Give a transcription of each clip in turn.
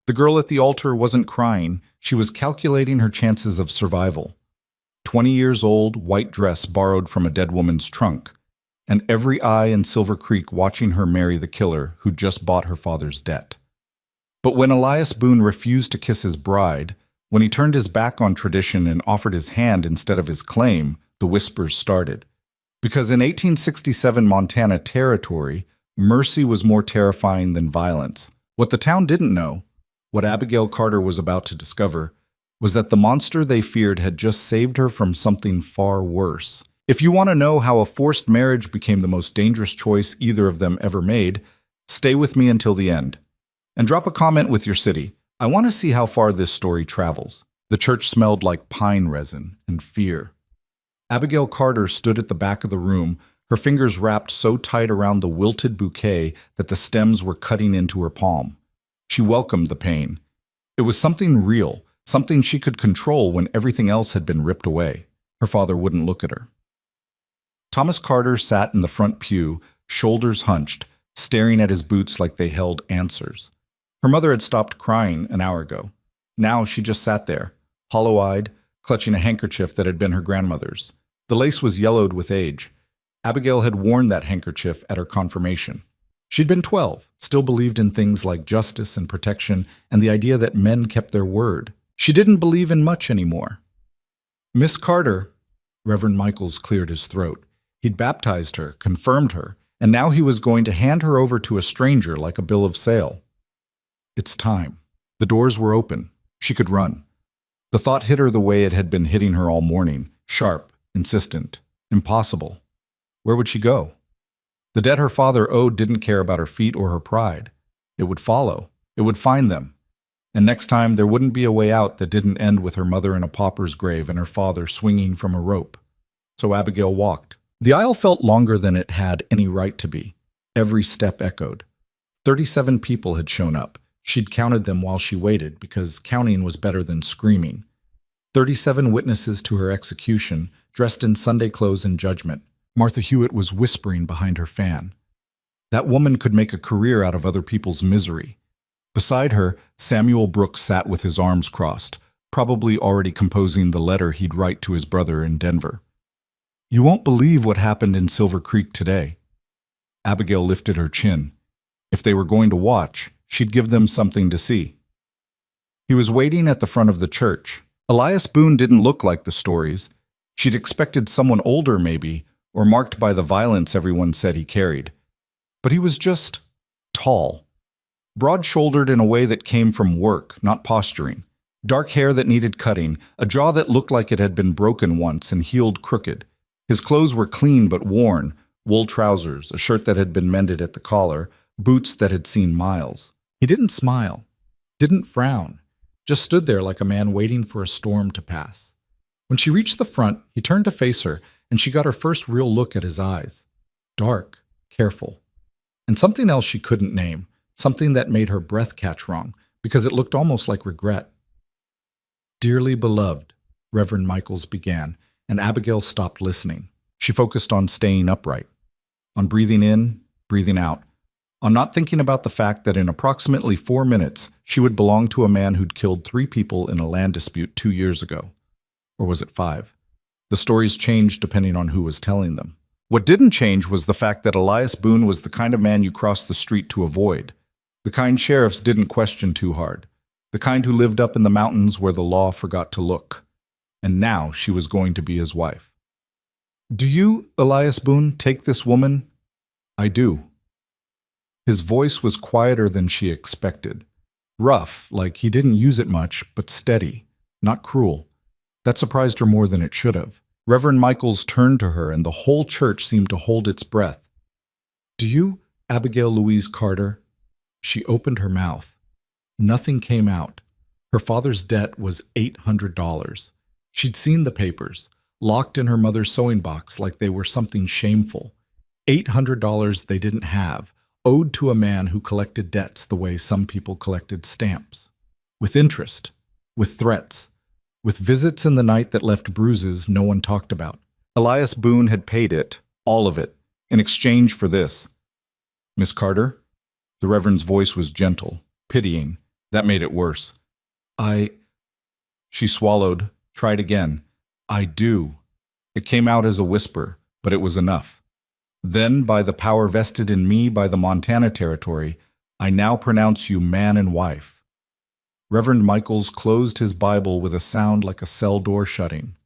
The girl at the altar wasn't crying, she was calculating her chances of survival. 20 years old, white dress borrowed from a dead woman's trunk, and every eye in Silver Creek watching her marry the killer who'd just bought her father's debt. But when Elias Boone refused to kiss his bride, when he turned his back on tradition and offered his hand instead of his claim, the whispers started. Because in 1867 Montana Territory, mercy was more terrifying than violence. What the town didn't know, what Abigail Carter was about to discover, was that the monster they feared had just saved her from something far worse. If you want to know how a forced marriage became the most dangerous choice either of them ever made, stay with me until the end. And drop a comment with your city. I want to see how far this story travels. The church smelled like pine resin and fear. Abigail Carter stood at the back of the room, her fingers wrapped so tight around the wilted bouquet that the stems were cutting into her palm. She welcomed the pain. It was something real, something she could control when everything else had been ripped away. Her father wouldn't look at her. Thomas Carter sat in the front pew, shoulders hunched, staring at his boots like they held answers. Her mother had stopped crying an hour ago. Now she just sat there, hollow-eyed, clutching a handkerchief that had been her grandmother's. The lace was yellowed with age. Abigail had worn that handkerchief at her confirmation. She'd been 12, still believed in things like justice and protection and the idea that men kept their word. She didn't believe in much anymore. Miss Carter, Reverend Michaels cleared his throat. He'd baptized her, confirmed her, and now he was going to hand her over to a stranger like a bill of sale. It's time. The doors were open. She could run. The thought hit her the way it had been hitting her all morning, sharp, insistent, impossible. Where would she go? The debt her father owed didn't care about her feet or her pride. It would follow. It would find them. And next time there wouldn't be a way out that didn't end with her mother in a pauper's grave and her father swinging from a rope. So Abigail walked. The aisle felt longer than it had any right to be. Every step echoed. 37 people had shown up. She'd counted them while she waited, because counting was better than screaming. 37 witnesses to her execution, dressed in Sunday clothes in judgment. Martha Hewitt was whispering behind her fan. That woman could make a career out of other people's misery. Beside her, Samuel Brooks sat with his arms crossed, probably already composing the letter he'd write to his brother in Denver. You won't believe what happened in Silver Creek today. Abigail lifted her chin. If they were going to watch, she'd give them something to see. He was waiting at the front of the church. Elias Boone didn't look like the stories. She'd expected someone older, maybe, or marked by the violence everyone said he carried. But he was just tall. Broad-shouldered in a way that came from work, not posturing. Dark hair that needed cutting, a jaw that looked like it had been broken once and healed crooked. His clothes were clean but worn, wool trousers, a shirt that had been mended at the collar, boots that had seen miles. He didn't smile, didn't frown, just stood there like a man waiting for a storm to pass. When she reached the front, he turned to face her, and she got her first real look at his eyes. Dark, careful. And something else she couldn't name, something that made her breath catch wrong, because it looked almost like regret. Dearly beloved, Reverend Michaels began, and Abigail stopped listening. She focused on staying upright, on breathing in, breathing out, on not thinking about the fact that in approximately 4 minutes, she would belong to a man who'd killed 3 people in a land dispute 2 years ago. Or was it 5? The stories changed depending on who was telling them. What didn't change was the fact that Elias Boone was the kind of man you crossed the street to avoid. The kind sheriffs didn't question too hard. The kind who lived up in the mountains where the law forgot to look. And now she was going to be his wife. Do you, Elias Boone, take this woman? I do. His voice was quieter than she expected. Rough, like he didn't use it much, but steady, not cruel. That surprised her more than it should have. Reverend Michaels turned to her, and the whole church seemed to hold its breath. Do you, Abigail Louise Carter? She opened her mouth. Nothing came out. Her father's debt was $800. She'd seen the papers, locked in her mother's sewing box like they were something shameful. $800 they didn't have, owed to a man who collected debts the way some people collected stamps. With interest, with threats, with visits in the night that left bruises no one talked about. Elias Boone had paid it, all of it, in exchange for this. Miss Carter? The Reverend's voice was gentle, pitying, That made it worse. I... She swallowed, tried again. I do. It came out as a whisper, but it was enough. Then, by the power vested in me by the Montana Territory, I now pronounce you man and wife. Reverend Michaels closed his Bible with a sound like a cell door shutting.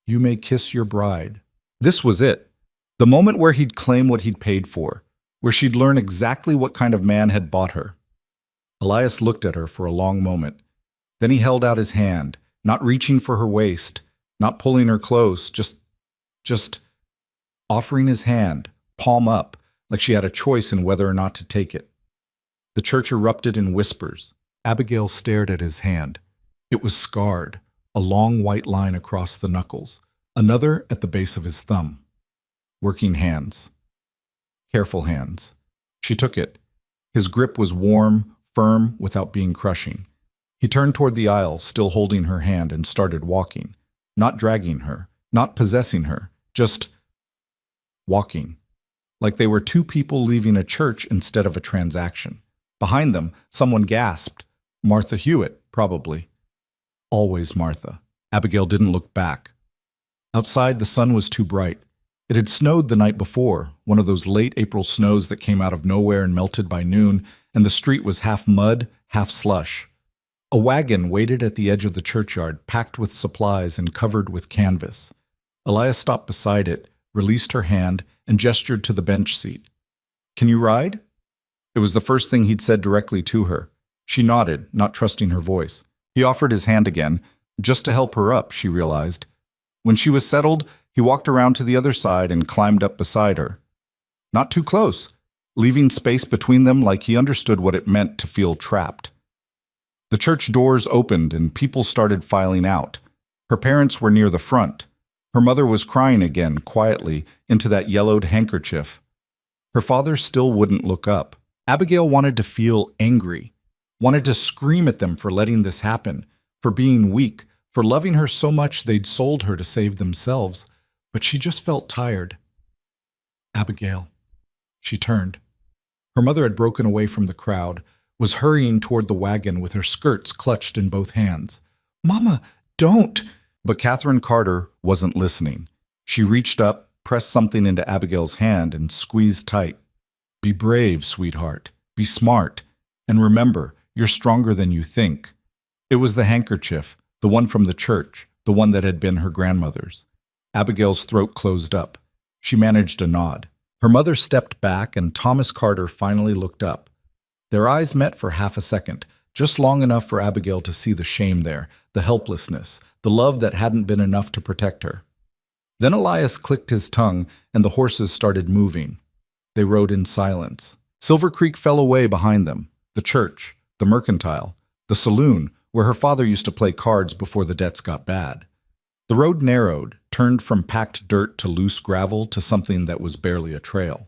You may kiss your bride. This was it. The moment where he'd claim what he'd paid for, where she'd learn exactly what kind of man had bought her. Elias looked at her for a long moment. Then he held out his hand, not reaching for her waist, not pulling her close, just offering his hand, palm up, like she had a choice in whether or not to take it. The church erupted in whispers. Abigail stared at his hand. It was scarred, a long white line across the knuckles, another at the base of his thumb. Working hands. Careful hands. She took it. His grip was warm, firm, without being crushing. He turned toward the aisle, still holding her hand, and started walking. Not dragging her, not possessing her, just walking. Like they were two people leaving a church instead of a transaction. Behind them, someone gasped. Martha Hewitt, probably. Always Martha. Abigail didn't look back. Outside, the sun was too bright. It had snowed the night before, one of those late April snows that came out of nowhere and melted by noon, and the street was half mud, half slush. A wagon waited at the edge of the churchyard, packed with supplies and covered with canvas. Elias stopped beside it, released her hand, and gestured to the bench seat. Can you ride? It was the first thing he'd said directly to her. She nodded, not trusting her voice. He offered his hand again, just to help her up, she realized. When she was settled, he walked around to the other side and climbed up beside her. Not too close, leaving space between them like he understood what it meant to feel trapped. The church doors opened and people started filing out. Her parents were near the front. Her mother was crying again, quietly, into that yellowed handkerchief. Her father still wouldn't look up. Abigail wanted to feel angry, wanted to scream at them for letting this happen, for being weak, for loving her so much they'd sold her to save themselves, but she just felt tired. Abigail. She turned. Her mother had broken away from the crowd, was hurrying toward the wagon with her skirts clutched in both hands. Mama, don't! But Catherine Carter wasn't listening. She reached up, pressed something into Abigail's hand, and squeezed tight. Be brave, sweetheart. Be smart. And remember, you're stronger than you think. It was the handkerchief, the one from the church, the one that had been her grandmother's. Abigail's throat closed up. She managed a nod. Her mother stepped back, and Thomas Carter finally looked up. Their eyes met for half a second, just long enough for Abigail to see the shame there, the helplessness, the love that hadn't been enough to protect her. Then Elias clicked his tongue, and the horses started moving. They rode in silence. Silver Creek fell away behind them. The church, the mercantile, the saloon, where her father used to play cards before the debts got bad. The road narrowed, turned from packed dirt to loose gravel to something that was barely a trail.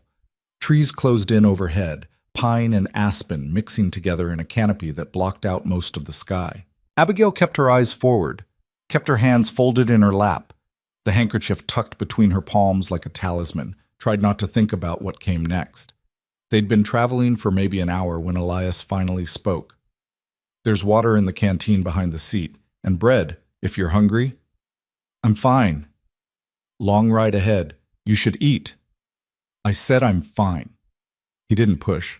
Trees closed in overhead, pine and aspen mixing together in a canopy that blocked out most of the sky. Abigail kept her eyes forward, kept her hands folded in her lap, the handkerchief tucked between her palms like a talisman, tried not to think about what came next. They'd been traveling for maybe an hour when Elias finally spoke. There's water in the canteen behind the seat, and bread, if you're hungry. I'm fine. Long ride ahead. You should eat. I said I'm fine. He didn't push,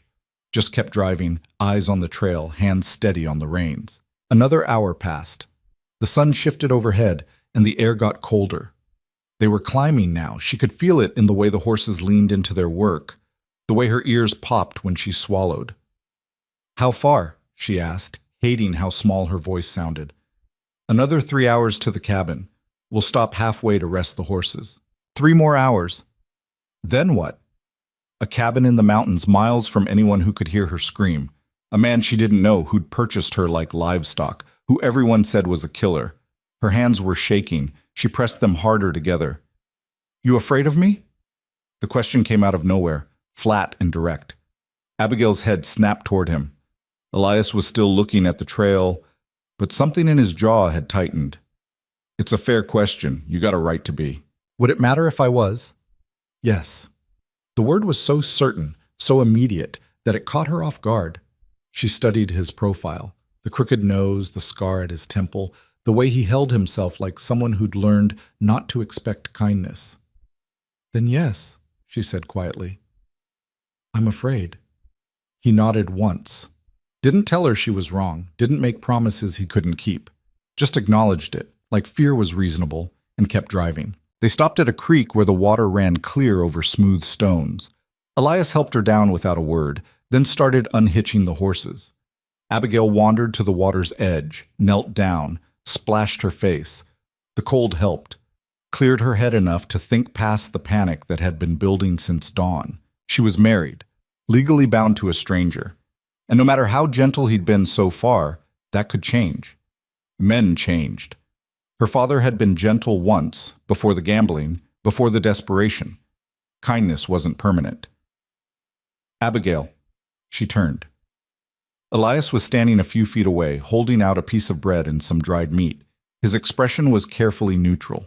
just kept driving, eyes on the trail, hands steady on the reins. Another hour passed. The sun shifted overhead, and the air got colder. They were climbing now. She could feel it in the way the horses leaned into their work, the way her ears popped when she swallowed. How far? She asked, hating how small her voice sounded. Another 3 hours to the cabin. We'll stop halfway to rest the horses. 3 more hours. Then what? A cabin in the mountains miles from anyone who could hear her scream. A man she didn't know who'd purchased her like livestock, who everyone said was a killer. Her hands were shaking. She pressed them harder together. You afraid of me? The question came out of nowhere, flat and direct. Abigail's head snapped toward him. Elias was still looking at the trail, but something in his jaw had tightened. It's a fair question. You got a right to be. Would it matter if I was? Yes. The word was so certain, so immediate, that it caught her off guard. She studied his profile, the crooked nose, the scar at his temple, the way he held himself like someone who'd learned not to expect kindness. "Then yes," she said quietly. "I'm afraid." He nodded once. Didn't tell her she was wrong, didn't make promises he couldn't keep. Just acknowledged it, like fear was reasonable, and kept driving. They stopped at a creek where the water ran clear over smooth stones. Elias helped her down without a word, then started unhitching the horses. Abigail wandered to the water's edge, knelt down, splashed her face. The cold helped, cleared her head enough to think past the panic that had been building since dawn. She was married, legally bound to a stranger. And no matter how gentle he'd been so far, that could change. Men changed. Her father had been gentle once, before the gambling, before the desperation. Kindness wasn't permanent. "Abigail." She turned. Elias was standing a few feet away, holding out a piece of bread and some dried meat. His expression was carefully neutral.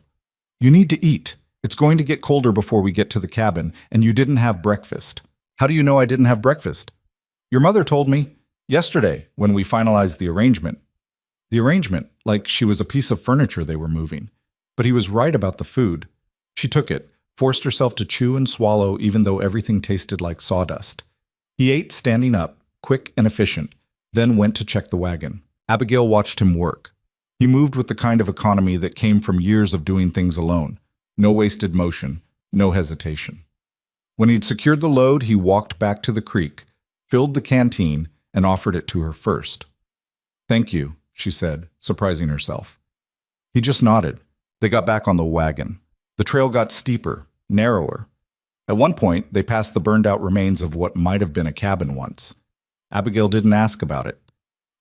"You need to eat. It's going to get colder before we get to the cabin, and you didn't have breakfast." "How do you know I didn't have breakfast?" "Your mother told me yesterday when we finalized the arrangement." The arrangement, like she was a piece of furniture they were moving. But he was right about the food. She took it, forced herself to chew and swallow even though everything tasted like sawdust. He ate standing up, quick and efficient, then went to check the wagon. Abigail watched him work. He moved with the kind of economy that came from years of doing things alone. No wasted motion, no hesitation. When he'd secured the load, he walked back to the creek, filled the canteen, and offered it to her first. "Thank you," she said, surprising herself. He just nodded. They got back on the wagon. The trail got steeper, narrower. At one point, they passed the burned-out remains of what might have been a cabin once. Abigail didn't ask about it.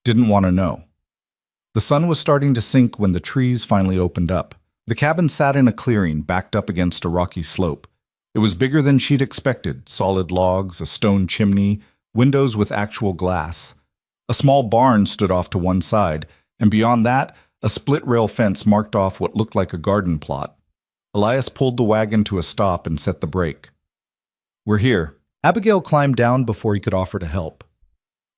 Didn't want to know. The sun was starting to sink when the trees finally opened up. The cabin sat in a clearing backed up against a rocky slope. It was bigger than she'd expected, solid logs, a stone chimney, windows with actual glass. A small barn stood off to one side, and beyond that, a split-rail fence marked off what looked like a garden plot. Elias pulled the wagon to a stop and set the brake. "We're here." Abigail climbed down before he could offer to help.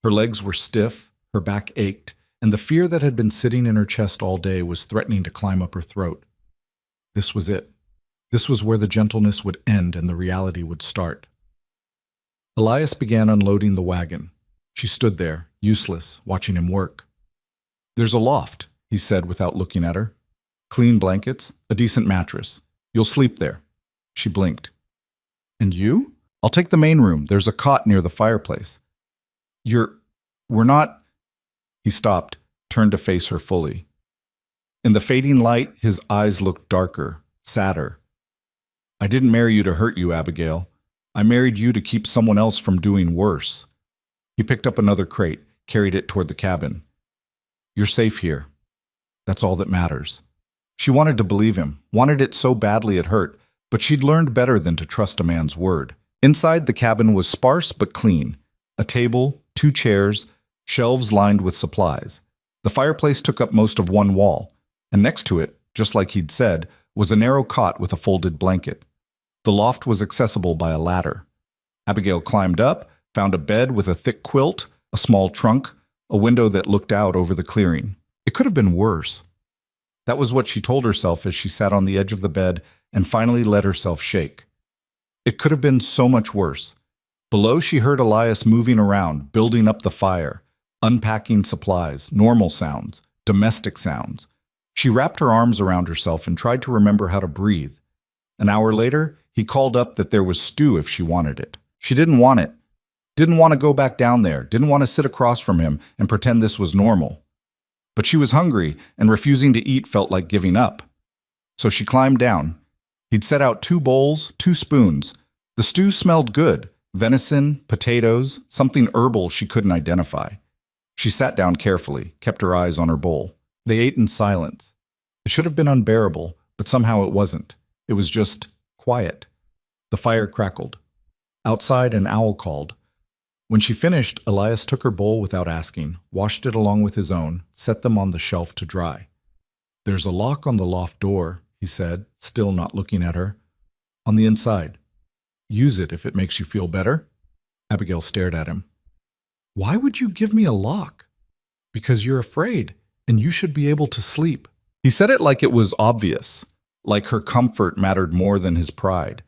Her legs were stiff, her back ached, and the fear that had been sitting in her chest all day was threatening to climb up her throat. This was it. This was where the gentleness would end and the reality would start. Elias began unloading the wagon. She stood there, useless, watching him work. "There's a loft," he said without looking at her. "Clean blankets, a decent mattress. You'll sleep there." She blinked. "And you?" "I'll take the main room. There's a cot near the fireplace." We're not..." He stopped, turned to face her fully. In the fading light, his eyes looked darker, sadder. "I didn't marry you to hurt you, Abigail. I married you to keep someone else from doing worse." He picked up another crate, carried it toward the cabin. "You're safe here. That's all that matters." She wanted to believe him, wanted it so badly it hurt, but she'd learned better than to trust a man's word. Inside, the cabin was sparse but clean. A table, 2 chairs, shelves lined with supplies. The fireplace took up most of one wall, and next to it, just like he'd said, was a narrow cot with a folded blanket. The loft was accessible by a ladder. Abigail climbed up, found a bed with a thick quilt, a small trunk, a window that looked out over the clearing. It could have been worse. That was what she told herself as she sat on the edge of the bed and finally let herself shake. It could have been so much worse. Below, she heard Elias moving around, building up the fire, unpacking supplies, normal sounds, domestic sounds. She wrapped her arms around herself and tried to remember how to breathe. An hour later, he called up that there was stew if she wanted it. She didn't want it. Didn't want to go back down there, didn't want to sit across from him and pretend this was normal. But she was hungry, and refusing to eat felt like giving up. So she climbed down. He'd set out 2 bowls, 2 spoons. The stew smelled good. Venison, potatoes, something herbal she couldn't identify. She sat down carefully, kept her eyes on her bowl. They ate in silence. It should have been unbearable, but somehow it wasn't. It was just quiet. The fire crackled. Outside, an owl called. When she finished, Elias took her bowl without asking, washed it along with his own, set them on the shelf to dry. "There's a lock on the loft door," he said, still not looking at her. "On the inside. Use it if it makes you feel better." Abigail stared at him. Why would you give me a lock? Because you're afraid, and you should be able to sleep. He said it like it was obvious, like her comfort mattered more than his pride.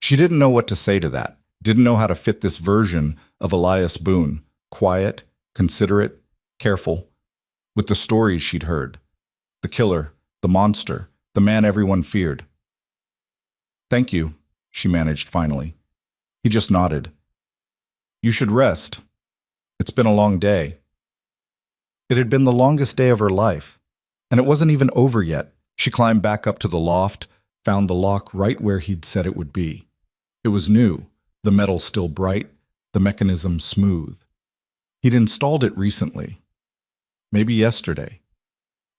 She didn't know what to say to that, didn't know how to fit this version of Elias Boone, quiet, considerate, careful, with the stories she'd heard. The killer, the monster, the man everyone feared. Thank you, she managed finally. He just nodded. You should rest. It's been a long day. It had been the longest day of her life, and it wasn't even over yet. She climbed back up to the loft, found the lock right where he'd said it would be. It was new, the metal still bright, the mechanism smooth. He'd installed it recently. Maybe yesterday.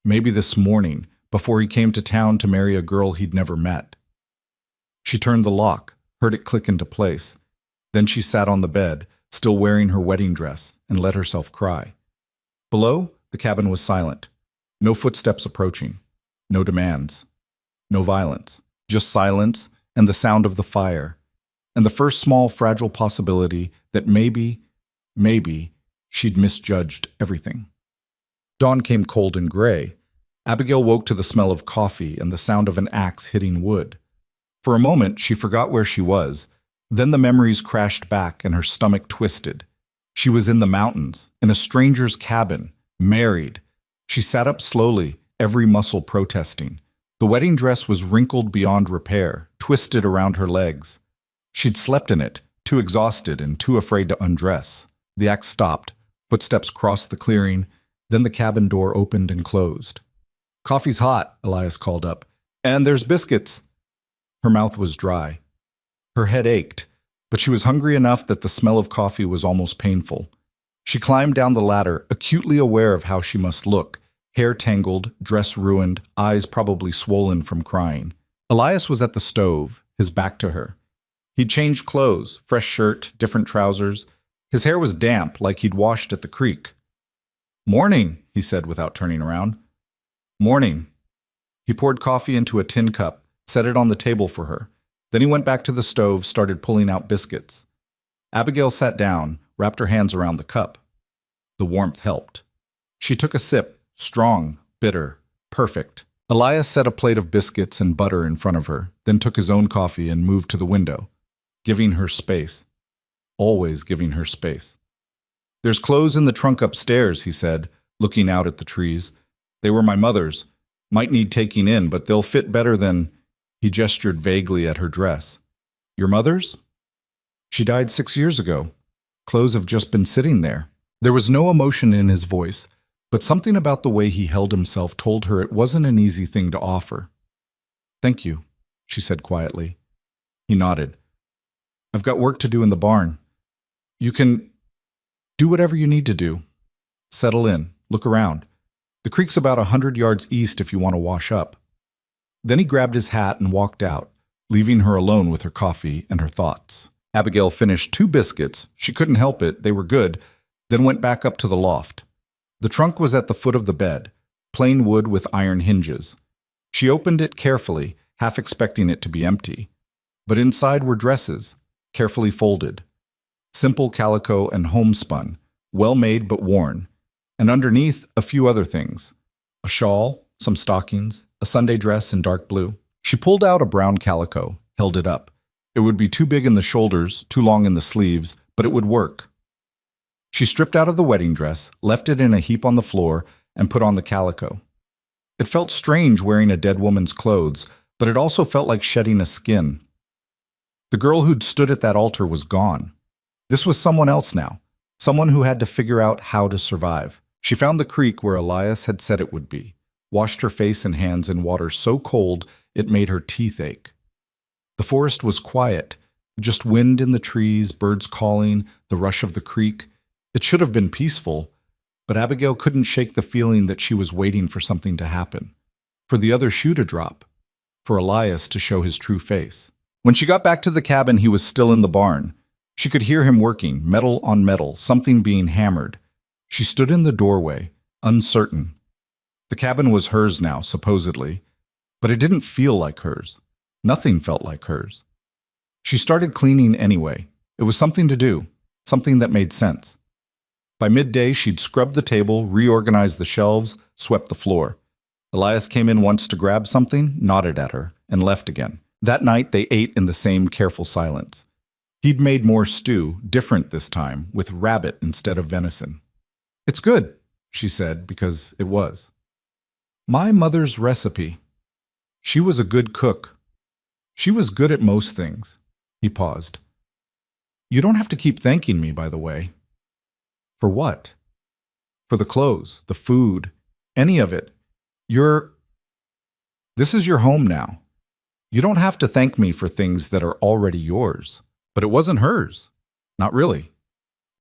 Maybe this morning, before he came to town to marry a girl he'd never met. She turned the lock, heard it click into place. Then she sat on the bed, still wearing her wedding dress, and let herself cry. Below, the cabin was silent. No footsteps approaching. No demands. No violence. Just silence and the sound of the fire. And the first small, fragile possibility that maybe, she'd misjudged everything. Dawn came cold and gray. Abigail woke to the smell of coffee and the sound of an axe hitting wood. For a moment, she forgot where she was. Then the memories crashed back and her stomach twisted. She was in the mountains, in a stranger's cabin, married. She sat up slowly, every muscle protesting. The wedding dress was wrinkled beyond repair, twisted around her legs. She'd slept in it, too exhausted and too afraid to undress. The axe stopped. Footsteps crossed the clearing. Then the cabin door opened and closed. Coffee's hot, Elias called up. And there's biscuits. Her mouth was dry. Her head ached, but she was hungry enough that the smell of coffee was almost painful. She climbed down the ladder, acutely aware of how she must look. Hair tangled, dress ruined, eyes probably swollen from crying. Elias was at the stove, his back to her. He'd changed clothes, fresh shirt, different trousers. His hair was damp, like he'd washed at the creek. Morning, he said without turning around. Morning. He poured coffee into a tin cup, set it on the table for her. Then he went back to the stove, started pulling out biscuits. Abigail sat down, wrapped her hands around the cup. The warmth helped. She took a sip, strong, bitter, perfect. Elias set a plate of biscuits and butter in front of her, then took his own coffee and moved to the window, giving her space. Always giving her space. There's clothes in the trunk upstairs, he said, looking out at the trees. They were my mother's. Might need taking in, but they'll fit better than... He gestured vaguely at her dress. Your mother's? She died 6 years ago. Clothes have just been sitting there. There was no emotion in his voice, but something about the way he held himself told her it wasn't an easy thing to offer. Thank you, she said quietly. He nodded. I've got work to do in the barn. You can do whatever you need to do. Settle in, look around. The creek's about 100 yards east if you want to wash up. Then he grabbed his hat and walked out, leaving her alone with her coffee and her thoughts. Abigail finished 2 biscuits. She couldn't help it, they were good, then went back up to the loft. The trunk was at the foot of the bed, plain wood with iron hinges. She opened it carefully, half expecting it to be empty. But inside were dresses, carefully folded. Simple calico and homespun, well made but worn. And underneath, a few other things. A shawl, some stockings, a Sunday dress in dark blue. She pulled out a brown calico, held it up. It would be too big in the shoulders, too long in the sleeves, but it would work. She stripped out of the wedding dress, left it in a heap on the floor, and put on the calico. It felt strange wearing a dead woman's clothes, but it also felt like shedding a skin. The girl who'd stood at that altar was gone. This was someone else now, someone who had to figure out how to survive. She found the creek where Elias had said it would be, washed her face and hands in water so cold it made her teeth ache. The forest was quiet, just wind in the trees, birds calling, the rush of the creek. It should have been peaceful, but Abigail couldn't shake the feeling that she was waiting for something to happen, for the other shoe to drop, for Elias to show his true face. When she got back to the cabin, he was still in the barn. She could hear him working, metal on metal, something being hammered. She stood in the doorway, uncertain. The cabin was hers now, supposedly, but it didn't feel like hers. Nothing felt like hers. She started cleaning anyway. It was something to do, something that made sense. By midday, she'd scrubbed the table, reorganized the shelves, swept the floor. Elias came in once to grab something, nodded at her, and left again. That night, they ate in the same careful silence. He'd made more stew, different this time, with rabbit instead of venison. "It's good," she said, because it was. "My mother's recipe. She was a good cook. She was good at most things." He paused. "You don't have to keep thanking me, by the way." "For what?" "For the clothes, the food, any of it. This is your home now. You don't have to thank me for things that are already yours." But it wasn't hers. Not really.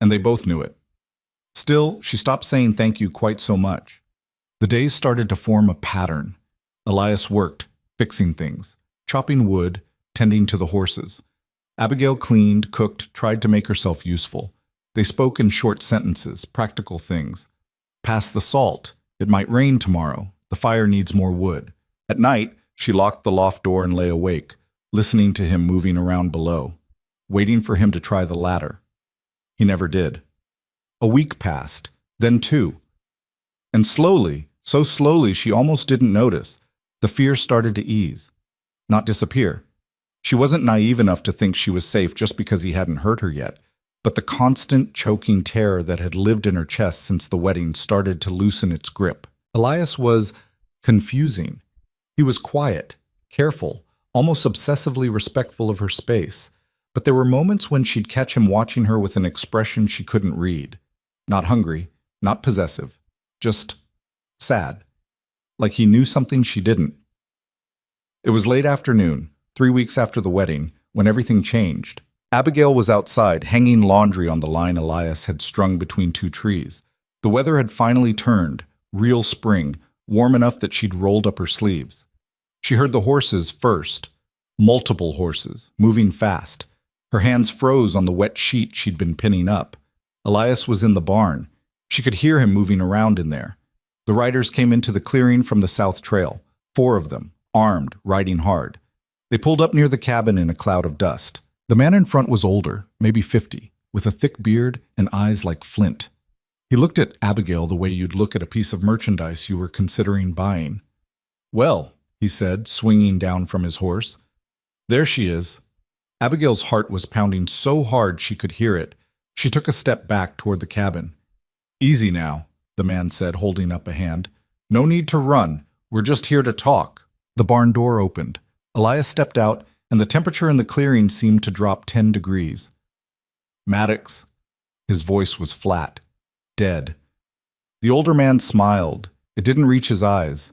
And they both knew it. Still, she stopped saying thank you quite so much. The days started to form a pattern. Elias worked, fixing things, chopping wood, tending to the horses. Abigail cleaned, cooked, tried to make herself useful. They spoke in short sentences, practical things. "Pass the salt. It might rain tomorrow. The fire needs more wood." At night, she locked the loft door and lay awake, listening to him moving around below, waiting for him to try the ladder. He never did. A week passed, then 2. And slowly, so slowly she almost didn't notice, the fear started to ease, not disappear. She wasn't naive enough to think she was safe just because he hadn't hurt her yet, but the constant, choking terror that had lived in her chest since the wedding started to loosen its grip. Elias was confusing. He was quiet, careful, almost obsessively respectful of her space. But there were moments when she'd catch him watching her with an expression she couldn't read. Not hungry, not possessive, just sad. Like he knew something she didn't. It was late afternoon, 3 weeks after the wedding, when everything changed. Abigail was outside, hanging laundry on the line Elias had strung between 2 trees. The weather had finally turned, real spring, warm enough that she'd rolled up her sleeves. She heard the horses first, multiple horses, moving fast. Her hands froze on the wet sheet she'd been pinning up. Elias was in the barn. She could hear him moving around in there. The riders came into the clearing from the south trail, 4 of them, armed, riding hard. They pulled up near the cabin in a cloud of dust. The man in front was older, maybe 50, with a thick beard and eyes like flint. He looked at Abigail the way you'd look at a piece of merchandise you were considering buying. "Well," he said, swinging down from his horse. "There she is." Abigail's heart was pounding so hard she could hear it. She took a step back toward the cabin. "Easy now," the man said, holding up a hand. "No need to run. We're just here to talk." The barn door opened. Elias stepped out, and the temperature in the clearing seemed to drop 10 degrees. "Maddox." His voice was flat, dead. The older man smiled. It didn't reach his eyes.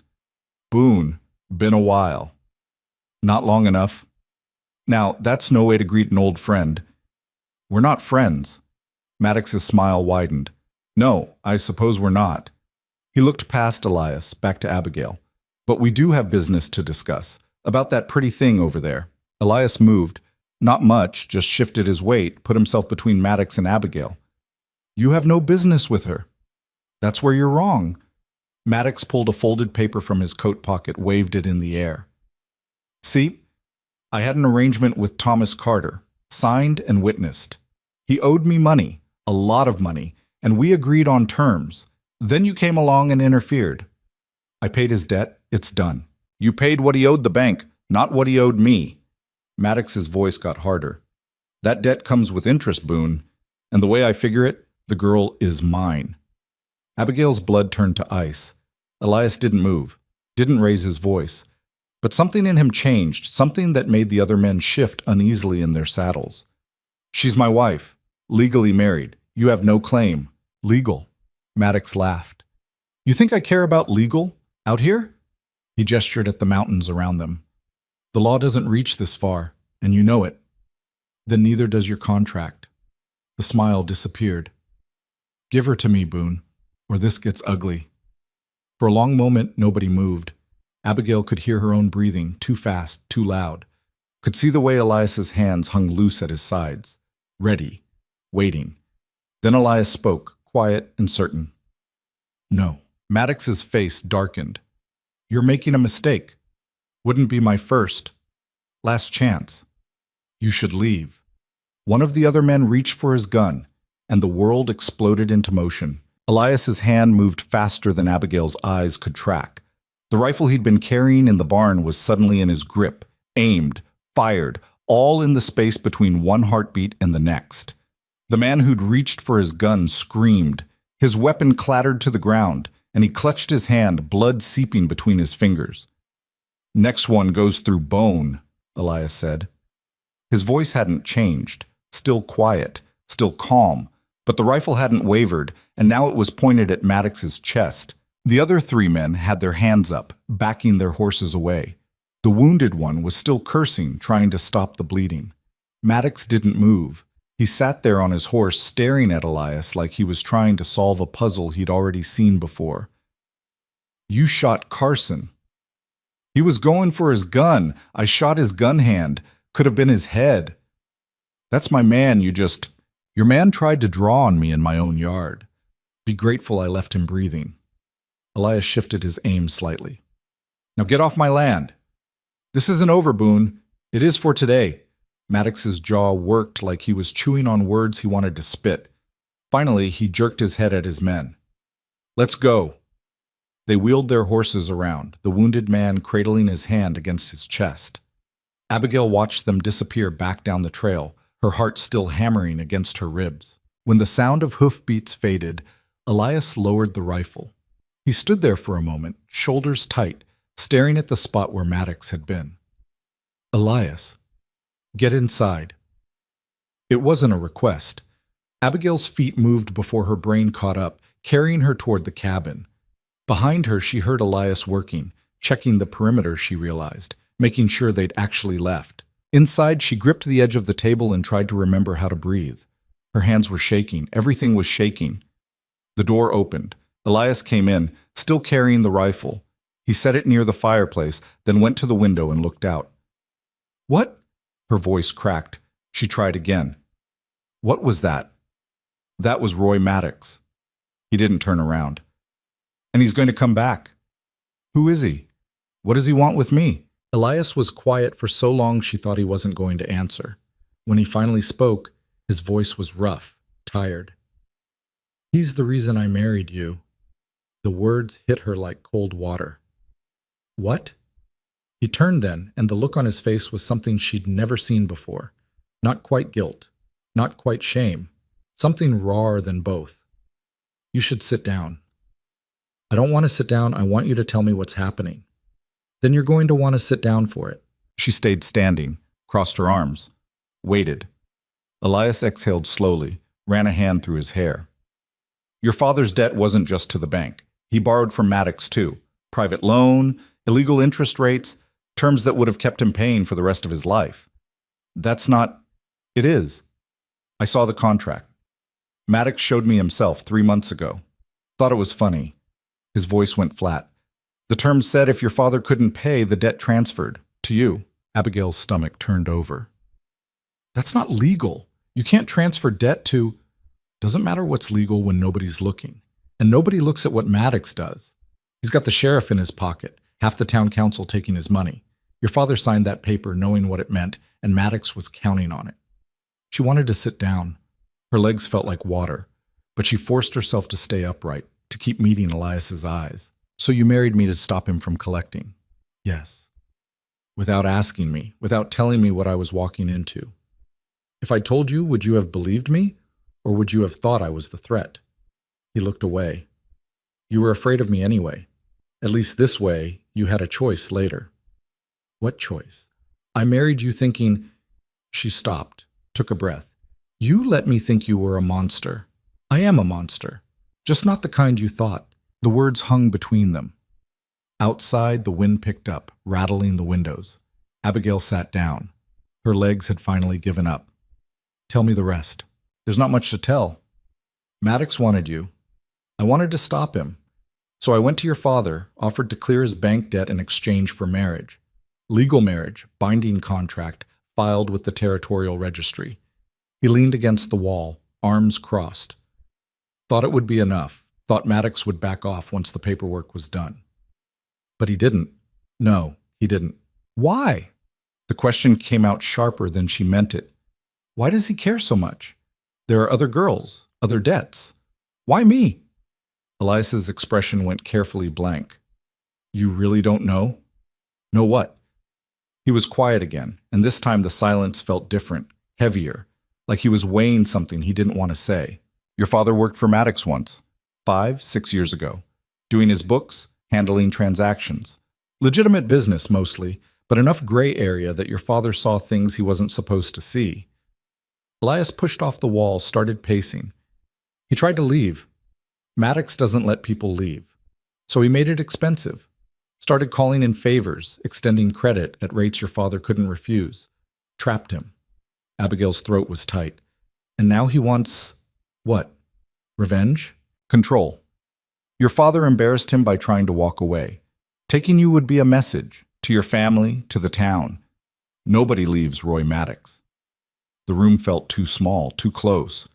"Boone, been a while." "Not long enough." "Now, that's no way to greet an old friend." "We're not friends." Maddox's smile widened. "No, I suppose we're not." He looked past Elias, back to Abigail. "But we do have business to discuss, about that pretty thing over there." Elias moved. Not much, just shifted his weight, put himself between Maddox and Abigail. "You have no business with her." "That's where you're wrong." Maddox pulled a folded paper from his coat pocket, waved it in the air. "See? I had an arrangement with Thomas Carter, signed and witnessed. He owed me money, a lot of money, and we agreed on terms. Then you came along and interfered. I paid his debt, it's done. You paid what he owed the bank, not what he owed me." Maddox's voice got harder. "That debt comes with interest, Boone, and the way I figure it, the girl is mine." Abigail's blood turned to ice. Elias didn't move, didn't raise his voice. But something in him changed, something that made the other men shift uneasily in their saddles. "She's my wife, legally married. You have no claim. Legal." Maddox laughed. "You think I care about legal, out here?" He gestured at the mountains around them. "The law doesn't reach this far, and you know it. Then neither does your contract." The smile disappeared. "Give her to me, Boone, or this gets ugly." For a long moment, nobody moved. Abigail could hear her own breathing, too fast, too loud. Could see the way Elias's hands hung loose at his sides, ready, waiting. Then Elias spoke, quiet and certain. "No." Maddox's face darkened. "You're making a mistake. Wouldn't be my first. Last chance. You should leave." One of the other men reached for his gun. and the world exploded into motion. Elias's hand moved faster than Abigail's eyes could track. The rifle he'd been carrying in the barn was suddenly in his grip, aimed, fired, all in the space between one heartbeat and the next. The man who'd reached for his gun screamed. His weapon clattered to the ground, and he clutched his hand, blood seeping between his fingers. "Next one goes through bone," Elias said. His voice hadn't changed, still quiet, still calm, but the rifle hadn't wavered, and now it was pointed at Maddox's chest. The other three men had their hands up, backing their horses away. The wounded one was still cursing, trying to stop the bleeding. Maddox didn't move. He sat there on his horse, staring at Elias like he was trying to solve a puzzle he'd already seen before. "You shot Carson." "He was going for his gun. I shot his gun hand. Could have been his head." "That's my man, Your man tried to draw on me in my own yard. Be grateful I left him breathing." Elias shifted his aim slightly. "Now get off my land." "This isn't over, Boone. It is for today." Maddox's jaw worked like he was chewing on words he wanted to spit. Finally, he jerked his head at his men. "Let's go." They wheeled their horses around, the wounded man cradling his hand against his chest. Abigail watched them disappear back down the trail, her heart still hammering against her ribs. When the sound of hoofbeats faded, Elias lowered the rifle. He stood there for a moment, shoulders tight, staring at the spot where Maddox had been. "Elias, get inside." It wasn't a request. Abigail's feet moved before her brain caught up, carrying her toward the cabin. Behind her, she heard Elias working, checking the perimeter, she realized, making sure they'd actually left. Inside, she gripped the edge of the table and tried to remember how to breathe. Her hands were shaking. Everything was shaking. The door opened. Elias came in, still carrying the rifle. He set it near the fireplace, then went to the window and looked out. "What?" Her voice cracked. She tried again. "What was that?" "That was Roy Maddox." He didn't turn around. "And he's going to come back." "Who is he? What does he want with me?" Elias was quiet for so long she thought he wasn't going to answer. When he finally spoke, his voice was rough, tired. "He's the reason I married you." The words hit her like cold water. "What?" He turned then, and the look on his face was something she'd never seen before. Not quite guilt, not quite shame, something rawer than both. "You should sit down." "I don't want to sit down. I want you to tell me what's happening." "Then you're going to want to sit down for it." She stayed standing, crossed her arms, waited. Elias exhaled slowly, ran a hand through his hair. "Your father's debt wasn't just to the bank. He borrowed from Maddox too. Private loan, illegal interest rates, terms that would have kept him paying for the rest of his life." "That's not—" "It is. I saw the contract. Maddox showed me himself 3 months ago. Thought it was funny." His voice went flat. "The terms said if your father couldn't pay, the debt transferred to you." Abigail's stomach turned over. "That's not legal. You can't transfer debt to—" "Doesn't matter what's legal when nobody's looking. And nobody looks at what Maddox does. He's got the sheriff in his pocket, half the town council taking his money. Your father signed that paper knowing what it meant, and Maddox was counting on it." She wanted to sit down. Her legs felt like water, but she forced herself to stay upright, to keep meeting Elias's eyes. "So you married me to stop him from collecting?" "Yes." "Without asking me, without telling me what I was walking into. If I told you, would you have believed me, or would you have thought I was the threat?" He looked away. "You were afraid of me anyway. At least this way, you had a choice later." "What choice?" "I married you thinking—" She stopped, took a breath. "You let me think you were a monster. I am a monster, just not the kind you thought." The words hung between them. Outside, the wind picked up, rattling the windows. Abigail sat down. Her legs had finally given up. "Tell me the rest." "There's not much to tell. Maddox wanted you. I wanted to stop him. So I went to your father, offered to clear his bank debt in exchange for marriage. Legal marriage, binding contract, filed with the territorial registry." He leaned against the wall, arms crossed. Thought it would be enough. Thought Maddox would back off once the paperwork was done. But he didn't. No, he didn't. "Why?" The question came out sharper than she meant it. "Why does he care so much? There are other girls. Other debts. Why me? Elias's expression went carefully blank. You really don't know? Know what? He was quiet again, and this time the silence felt different, heavier, like he was weighing something he didn't want to say. Your father worked for Maddox once, 5, 6 years ago, doing his books, handling transactions. Legitimate business, mostly, but enough gray area that your father saw things he wasn't supposed to see. Elias pushed off the wall, started pacing. He tried to leave. Maddox doesn't let people leave. So he made it expensive. Started calling in favors, extending credit at rates your father couldn't refuse. Trapped him. Abigail's throat was tight. And now he wants… what? Revenge? Control. Your father embarrassed him by trying to walk away. Taking you would be a message, to your family, to the town. Nobody leaves Roy Maddox. The room felt too small, too close.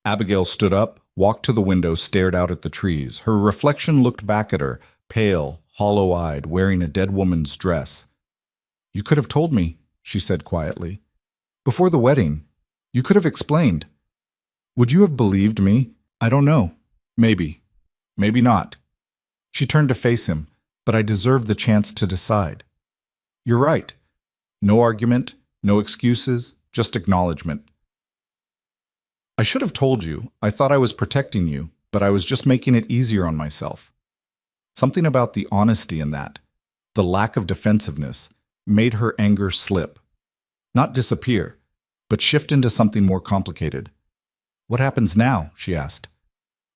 Abigail stood up, walked to the window, stared out at the trees. Her reflection looked back at her, pale, hollow-eyed, wearing a dead woman's dress. You could have told me, she said quietly. Before the wedding, you could have explained. Would you have believed me? I don't know. Maybe. Maybe not. She turned to face him, but I deserve the chance to decide. You're right. No argument, no excuses, just acknowledgement. I should have told you. I thought I was protecting you, but I was just making it easier on myself. Something about the honesty in that, the lack of defensiveness, made her anger slip. Not disappear, but shift into something more complicated. What happens now? She asked.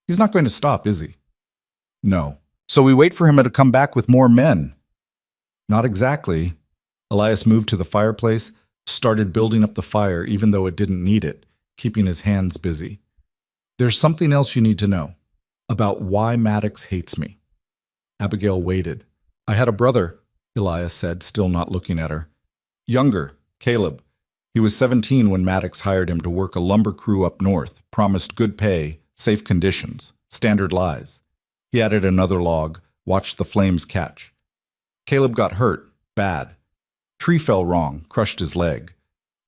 He's not going to stop, is he? No. So we wait for him to come back with more men. Not exactly. Elias moved to the fireplace, started building up the fire even though it didn't need it, keeping his hands busy. There's something else you need to know about why Maddox hates me. Abigail waited. I had a brother, Elias said, still not looking at her. Younger, Caleb. He was 17 when Maddox hired him to work a lumber crew up north, promised good pay, safe conditions, standard lies. He added another log, watched the flames catch. Caleb got hurt, bad. Tree fell wrong, crushed his leg.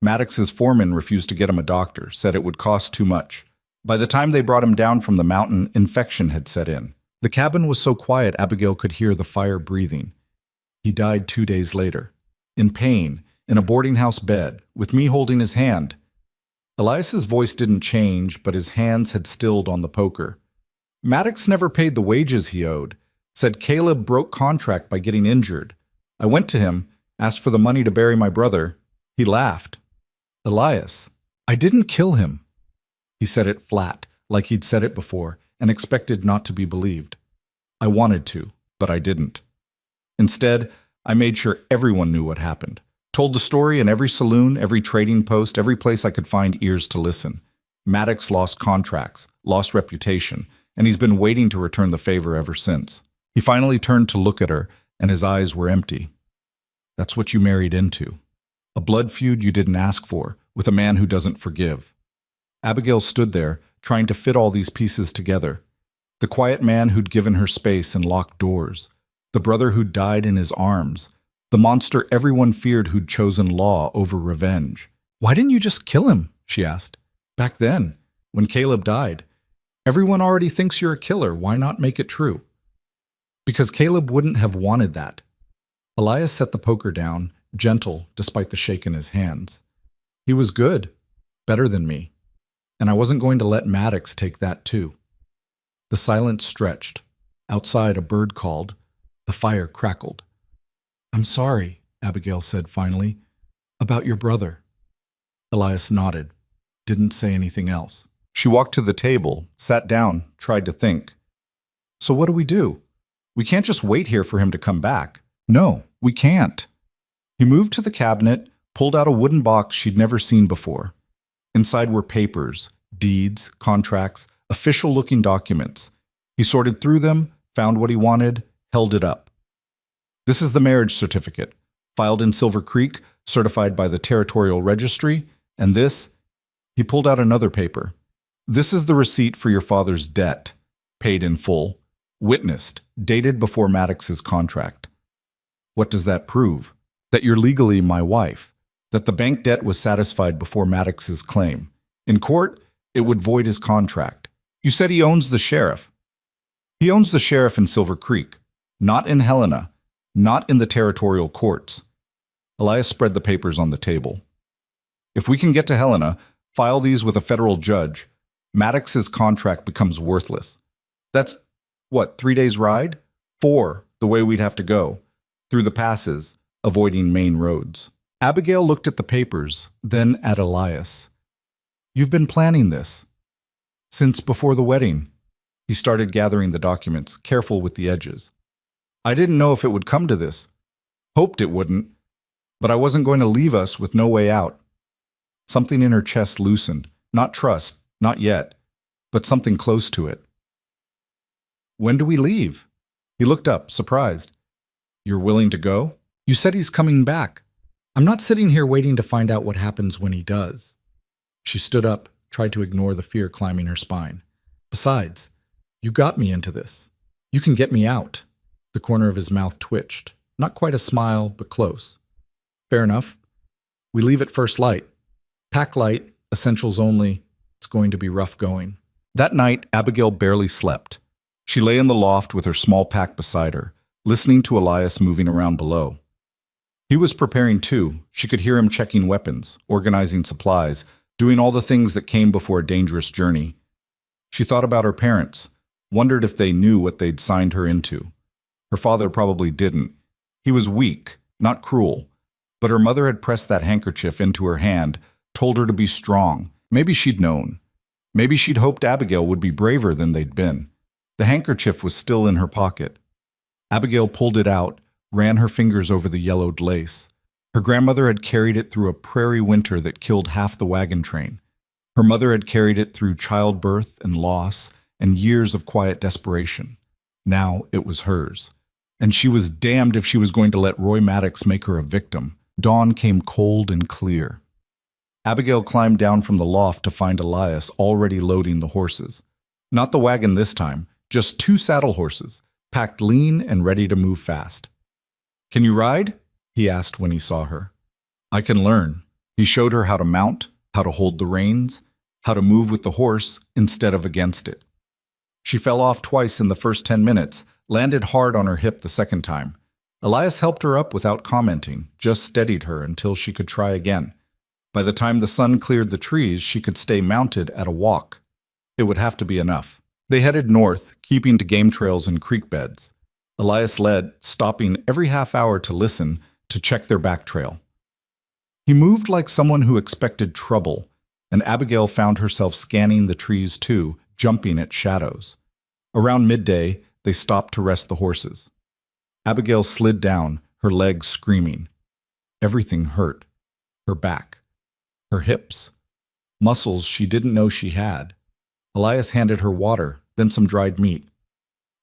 Maddox's foreman refused to get him a doctor, said it would cost too much. By the time they brought him down from the mountain, infection had set in. The cabin was so quiet Abigail could hear the fire breathing. He died 2 days later. In pain, in a boarding house bed, with me holding his hand. Elias's voice didn't change, but his hands had stilled on the poker. Maddox never paid the wages he owed, said Caleb broke contract by getting injured. I went to him, asked for the money to bury my brother. He laughed. Elias, I didn't kill him. He said it flat, like he'd said it before, and expected not to be believed. I wanted to, but I didn't. Instead, I made sure everyone knew what happened. Told the story in every saloon, every trading post, every place I could find ears to listen. Maddox lost contracts, lost reputation, and he's been waiting to return the favor ever since. He finally turned to look at her, and his eyes were empty. That's what you married into. A blood feud you didn't ask for, with a man who doesn't forgive. Abigail stood there, trying to fit all these pieces together. The quiet man who'd given her space and locked doors. The brother who'd died in his arms. The monster everyone feared who'd chosen law over revenge. Why didn't you just kill him? She asked. Back then, when Caleb died. Everyone already thinks you're a killer. Why not make it true? Because Caleb wouldn't have wanted that. Elias set the poker down, gentle despite the shake in his hands. He was good, better than me, and I wasn't going to let Maddox take that too. The silence stretched. Outside, a bird called. The fire crackled. I'm sorry, Abigail said finally, about your brother. Elias nodded, didn't say anything else. She walked to the table, sat down, tried to think. So what do we do? We can't just wait here for him to come back. No, we can't. He moved to the cabinet, pulled out a wooden box she'd never seen before. Inside were papers, deeds, contracts, official-looking documents. He sorted through them, found what he wanted, held it up. This is the marriage certificate, filed in Silver Creek, certified by the Territorial Registry, and this, he pulled out another paper. This is the receipt for your father's debt, paid in full, witnessed, dated before Maddox's contract. What does that prove? That you're legally my wife, that the bank debt was satisfied before Maddox's claim. In court, It would void his contract. You said he owns the sheriff. He owns the sheriff in Silver Creek, not in Helena, not in the territorial courts. Elias spread the papers on the table. If we can get to Helena, file these with a federal judge, Maddox's contract becomes worthless. That's, what, 3 days' ride? 4, the way we'd have to go, through the passes, avoiding main roads. Abigail looked at the papers, then at Elias. You've been planning this. Since before the wedding. He started gathering the documents, careful with the edges. I didn't know if it would come to this. Hoped it wouldn't. But I wasn't going to leave us with no way out. Something in her chest loosened. Not trust, not yet, but something close to it. When do we leave? He looked up, surprised. You're willing to go? You said he's coming back. I'm not sitting here waiting to find out what happens when he does. She stood up, tried to ignore the fear climbing her spine. Besides, you got me into this. You can get me out. The corner of his mouth twitched. Not quite a smile, but close. Fair enough. We leave at first light. Pack light, essentials only. It's going to be rough going. That night, Abigail barely slept. She lay in the loft with her small pack beside her, listening to Elias moving around below. He was preparing too. She could hear him checking weapons, organizing supplies, doing all the things that came before a dangerous journey. She thought about her parents, wondered if they knew what they'd signed her into. Her father probably didn't. He was weak, not cruel. But her mother had pressed that handkerchief into her hand, told her to be strong. Maybe she'd known. Maybe she'd hoped Abigail would be braver than they'd been. The handkerchief was still in her pocket. Abigail pulled it out, ran her fingers over the yellowed lace. Her grandmother had carried it through a prairie winter that killed half the wagon train. Her mother had carried it through childbirth and loss and years of quiet desperation. Now it was hers. And she was damned if she was going to let Roy Maddox make her a victim. Dawn came cold and clear. Abigail climbed down from the loft to find Elias already loading the horses. Not the wagon this time, just 2 saddle horses, packed lean and ready to move fast. Can you ride? He asked when he saw her. I can learn. He showed her how to mount, how to hold the reins, how to move with the horse instead of against it. She fell off twice in the first 10 minutes, landed hard on her hip the second time. Elias helped her up without commenting, just steadied her until she could try again. By the time the sun cleared the trees, she could stay mounted at a walk. It would have to be enough. They headed north, keeping to game trails and creek beds. Elias led, stopping every half hour to listen, to check their back trail. He moved like someone who expected trouble, and Abigail found herself scanning the trees too, jumping at shadows. Around midday, they stopped to rest the horses. Abigail slid down, her legs screaming. Everything hurt. Her back. Her hips. Muscles she didn't know she had. Elias handed her water, then some dried meat.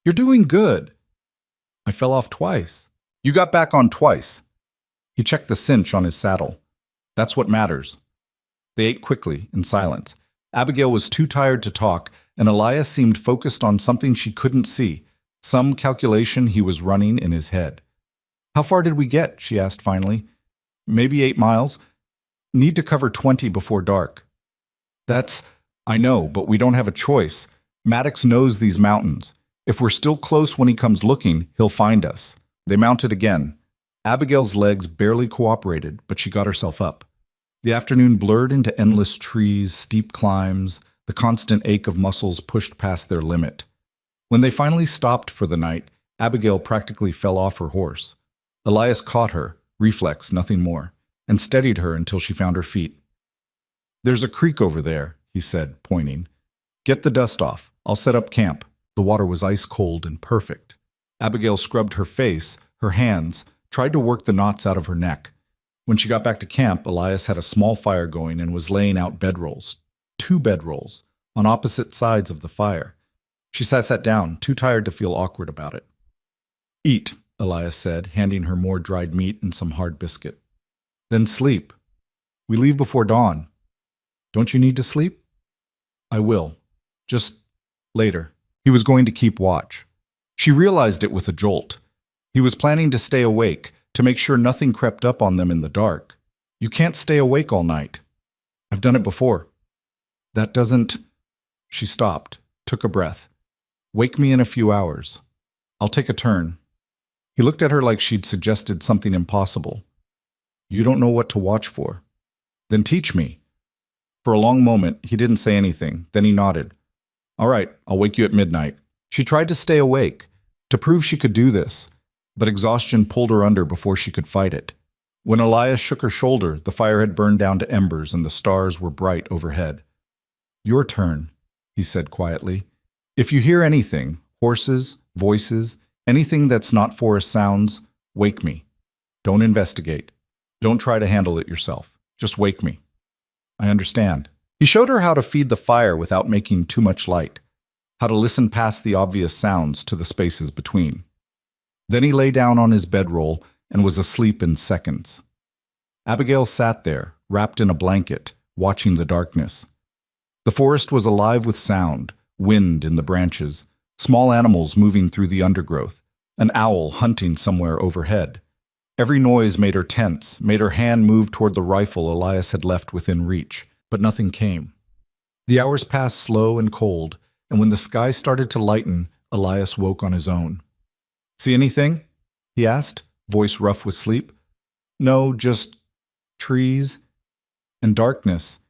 You're doing good. I fell off twice. You got back on twice. He checked the cinch on his saddle. That's what matters. They ate quickly, in silence. Abigail was too tired to talk, and Elias seemed focused on something she couldn't see, some calculation he was running in his head. How far did we get? She asked finally. Maybe 8 miles. Need to cover 20 before dark. I know, but we don't have a choice. Maddox knows these mountains. If we're still close when he comes looking, he'll find us. They mounted again. Abigail's legs barely cooperated, but she got herself up. The afternoon blurred into endless trees, steep climbs, the constant ache of muscles pushed past their limit. When they finally stopped for the night, Abigail practically fell off her horse. Elias caught her, reflex, nothing more, and steadied her until she found her feet. There's a creek over there, he said, pointing. Get the dust off. I'll set up camp. The water was ice cold and perfect. Abigail scrubbed her face, her hands, tried to work the knots out of her neck. When she got back to camp, Elias had a small fire going and was laying out bedrolls, 2 bedrolls, on opposite sides of the fire. She sat down, too tired to feel awkward about it. Eat, Elias said, handing her more dried meat and some hard biscuit. Then sleep. We leave before dawn. Don't you need to sleep? I will. Just later. He was going to keep watch. She realized it with a jolt. He was planning to stay awake, to make sure nothing crept up on them in the dark. You can't stay awake all night. I've done it before. That doesn't... She stopped, took a breath. Wake me in a few hours. I'll take a turn. He looked at her like she'd suggested something impossible. You don't know what to watch for. Then teach me. For a long moment, he didn't say anything. Then he nodded. All right, I'll wake you at midnight. She tried to stay awake, to prove she could do this, but exhaustion pulled her under before she could fight it. When Elias shook her shoulder, the fire had burned down to embers and the stars were bright overhead. Your turn, he said quietly. If you hear anything, horses, voices, anything that's not forest sounds, wake me. Don't investigate. Don't try to handle it yourself. Just wake me. I understand. He showed her how to feed the fire without making too much light, how to listen past the obvious sounds to the spaces between. Then he lay down on his bedroll and was asleep in seconds. Abigail sat there, wrapped in a blanket, watching the darkness. The forest was alive with sound, wind in the branches, small animals moving through the undergrowth, an owl hunting somewhere overhead. Every noise made her tense, made her hand move toward the rifle Elias had left within reach, but nothing came. The hours passed slow and cold, and when the sky started to lighten, Elias woke on his own. See anything? He asked, voice rough with sleep. No, just trees and darkness,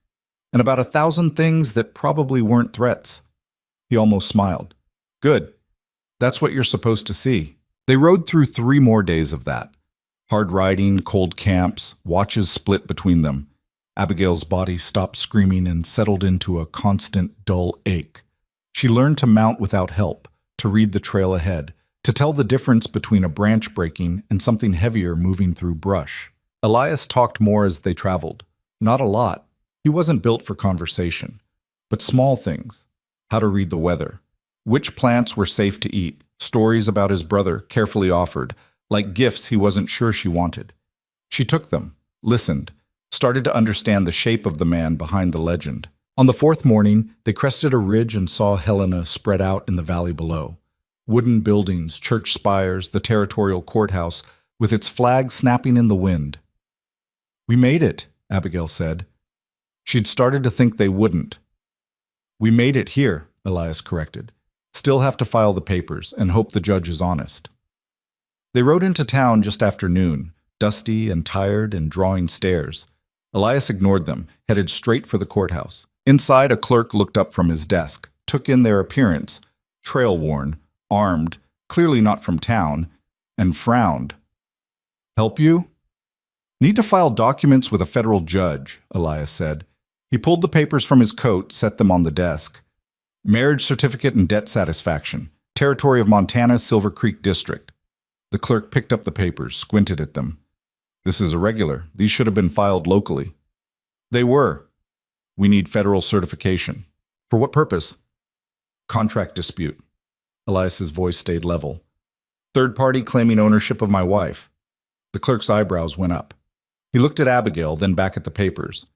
and about 1,000 things that probably weren't threats. He almost smiled. Good. That's what you're supposed to see. They rode through 3 more days of that. Hard riding, cold camps, watches split between them. Abigail's body stopped screaming and settled into a constant, dull ache. She learned to mount without help, to read the trail ahead, to tell the difference between a branch breaking and something heavier moving through brush. Elias talked more as they traveled. Not a lot. He wasn't built for conversation. But small things. How to read the weather. Which plants were safe to eat. Stories about his brother, carefully offered, like gifts he wasn't sure she wanted. She took them, listened, started to understand the shape of the man behind the legend. On the 4th morning, they crested a ridge and saw Helena spread out in the valley below. Wooden buildings, church spires, the territorial courthouse, with its flag snapping in the wind. We made it, Abigail said. She'd started to think they wouldn't. We made it here, Elias corrected. Still have to file the papers and hope the judge is honest. They rode into town just after noon, dusty and tired and drawing stares. Elias ignored them, headed straight for the courthouse. Inside, a clerk looked up from his desk, took in their appearance, trail-worn, armed, clearly not from town, and frowned. Help you? Need to file documents with a federal judge, Elias said. He pulled the papers from his coat, set them on the desk. Marriage certificate and debt satisfaction. Territory of Montana, Silver Creek District. The clerk picked up the papers, squinted at them. This is irregular. These should have been filed locally. They were. We need federal certification. For what purpose? Contract dispute. Elias's voice stayed level. Third party claiming ownership of my wife. The clerk's eyebrows went up. He looked at Abigail, then back at the papers.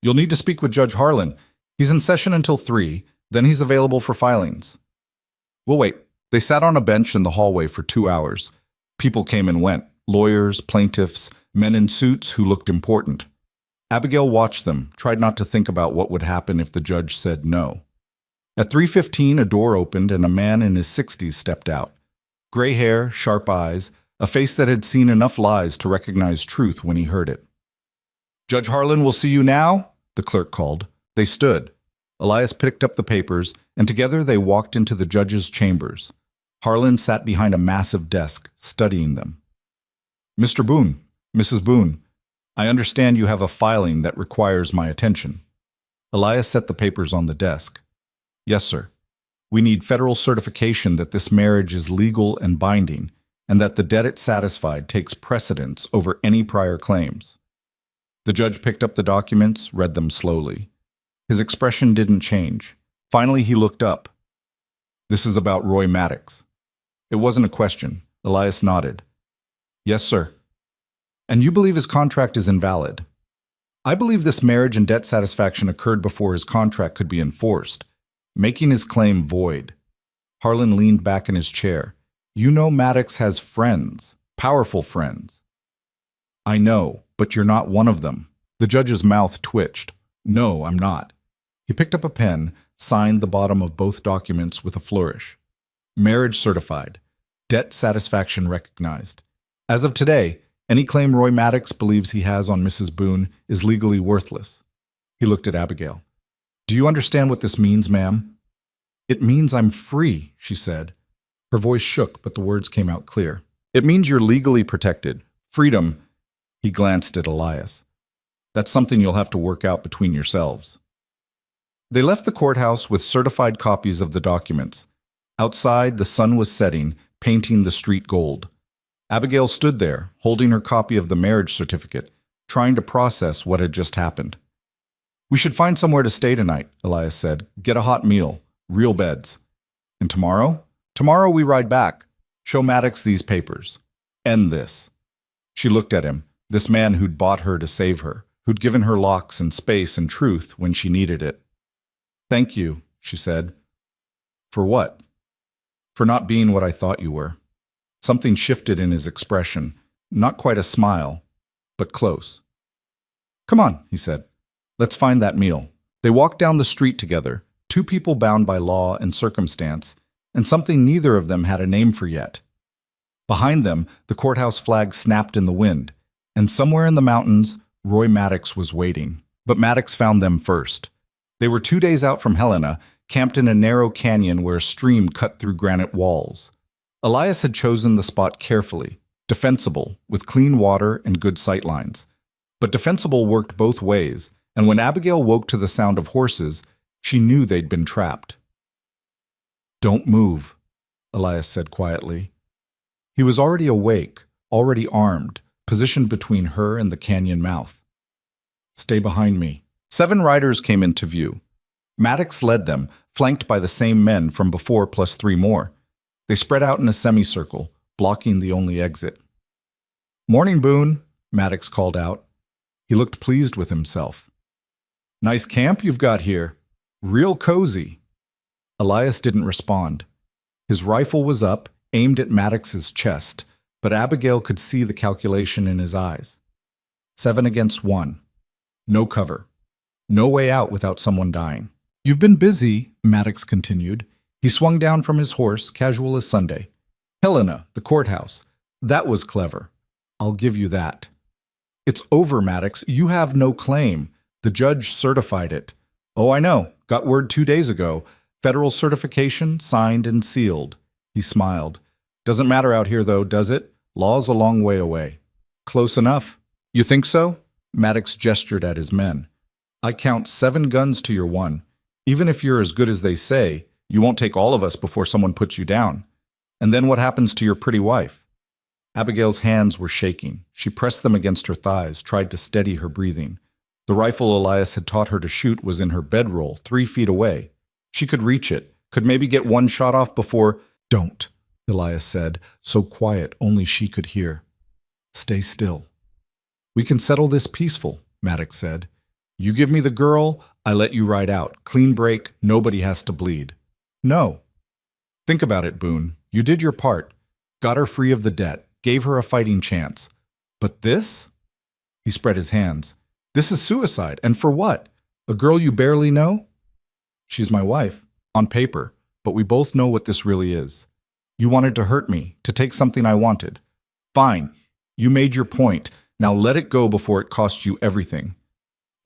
You'll need to speak with Judge Harlan. He's in session until 3, then he's available for filings. We'll wait. They sat on a bench in the hallway for 2 hours. People came and went. Lawyers, plaintiffs, men in suits who looked important. Abigail watched them, tried not to think about what would happen if the judge said no. At 3:15, a door opened and a man in his 60s stepped out. Gray hair, sharp eyes, a face that had seen enough lies to recognize truth when he heard it. Judge Harlan will see you now, the clerk called. They stood. Elias picked up the papers, and together they walked into the judge's chambers. Harlan sat behind a massive desk, studying them. Mr. Boone, Mrs. Boone, I understand you have a filing that requires my attention. Elias set the papers on the desk. Yes, sir. We need federal certification that this marriage is legal and binding, and that the debt it satisfied takes precedence over any prior claims. The judge picked up the documents, read them slowly. His expression didn't change. Finally, he looked up. This is about Roy Maddox. It wasn't a question. Elias nodded. Yes, sir. And you believe his contract is invalid? I believe this marriage and debt satisfaction occurred before his contract could be enforced, making his claim void. Harlan leaned back in his chair. You know Maddox has friends, powerful friends. I know, but you're not one of them. The judge's mouth twitched. No, I'm not. He picked up a pen, signed the bottom of both documents with a flourish. Marriage certified. Debt satisfaction recognized. As of today, any claim Roy Maddox believes he has on Mrs. Boone is legally worthless. He looked at Abigail. Do you understand what this means, ma'am? It means I'm free, she said. Her voice shook, but the words came out clear. It means you're legally protected. Freedom. He glanced at Elias. That's something you'll have to work out between yourselves. They left the courthouse with certified copies of the documents. Outside, the sun was setting, painting the street gold. Abigail stood there, holding her copy of the marriage certificate, trying to process what had just happened. We should find somewhere to stay tonight, Elias said. Get a hot meal, real beds. And tomorrow? Tomorrow we ride back. Show Maddox these papers. End this. She looked at him, this man who'd bought her to save her, who'd given her locks and space and truth when she needed it. Thank you, she said. For what? For not being what I thought you were. Something shifted in his expression, not quite a smile, but close. Come on, he said. Let's find that meal. They walked down the street together, two people bound by law and circumstance, and something neither of them had a name for yet. Behind them, the courthouse flag snapped in the wind, and somewhere in the mountains, Roy Maddox was waiting. But Maddox found them first. They were 2 days out from Helena, camped in a narrow canyon where a stream cut through granite walls. Elias had chosen the spot carefully, defensible, with clean water and good sightlines. But defensible worked both ways, and when Abigail woke to the sound of horses, she knew they'd been trapped. Don't move, Elias said quietly. He was already awake, already armed, positioned between her and the canyon mouth. Stay behind me. 7 riders came into view. Maddox led them, flanked by the same men from before plus 3 more. They spread out in a semicircle, blocking the only exit. Morning, Boone, Maddox called out. He looked pleased with himself. Nice camp you've got here. Real cozy. Elias didn't respond. His rifle was up, aimed at Maddox's chest, but Abigail could see the calculation in his eyes. 7 against 1. No cover. No way out without someone dying. You've been busy, Maddox continued. He swung down from his horse, casual as Sunday. Helena, the courthouse. That was clever. I'll give you that. It's over, Maddox. You have no claim. The judge certified it. Oh, I know. Got word 2 days ago. Federal certification, signed and sealed. He smiled. Doesn't matter out here, though, does it? Law's a long way away. Close enough. You think so? Maddox gestured at his men. I count 7 guns to your 1. Even if you're as good as they say, you won't take all of us before someone puts you down. And then what happens to your pretty wife? Abigail's hands were shaking. She pressed them against her thighs, tried to steady her breathing. The rifle Elias had taught her to shoot was in her bedroll, 3 feet away. She could reach it, could maybe get 1 shot off before— Don't, Elias said, so quiet only she could hear. Stay still. We can settle this peaceful, Maddox said. You give me the girl, I let you ride out. Clean break, nobody has to bleed. No. Think about it, Boone. You did your part. Got her free of the debt. Gave her a fighting chance. But this? He spread his hands. This is suicide. And for what? A girl you barely know? She's my wife. On paper. But we both know what this really is. You wanted to hurt me. To take something I wanted. Fine. You made your point. Now let it go before it costs you everything.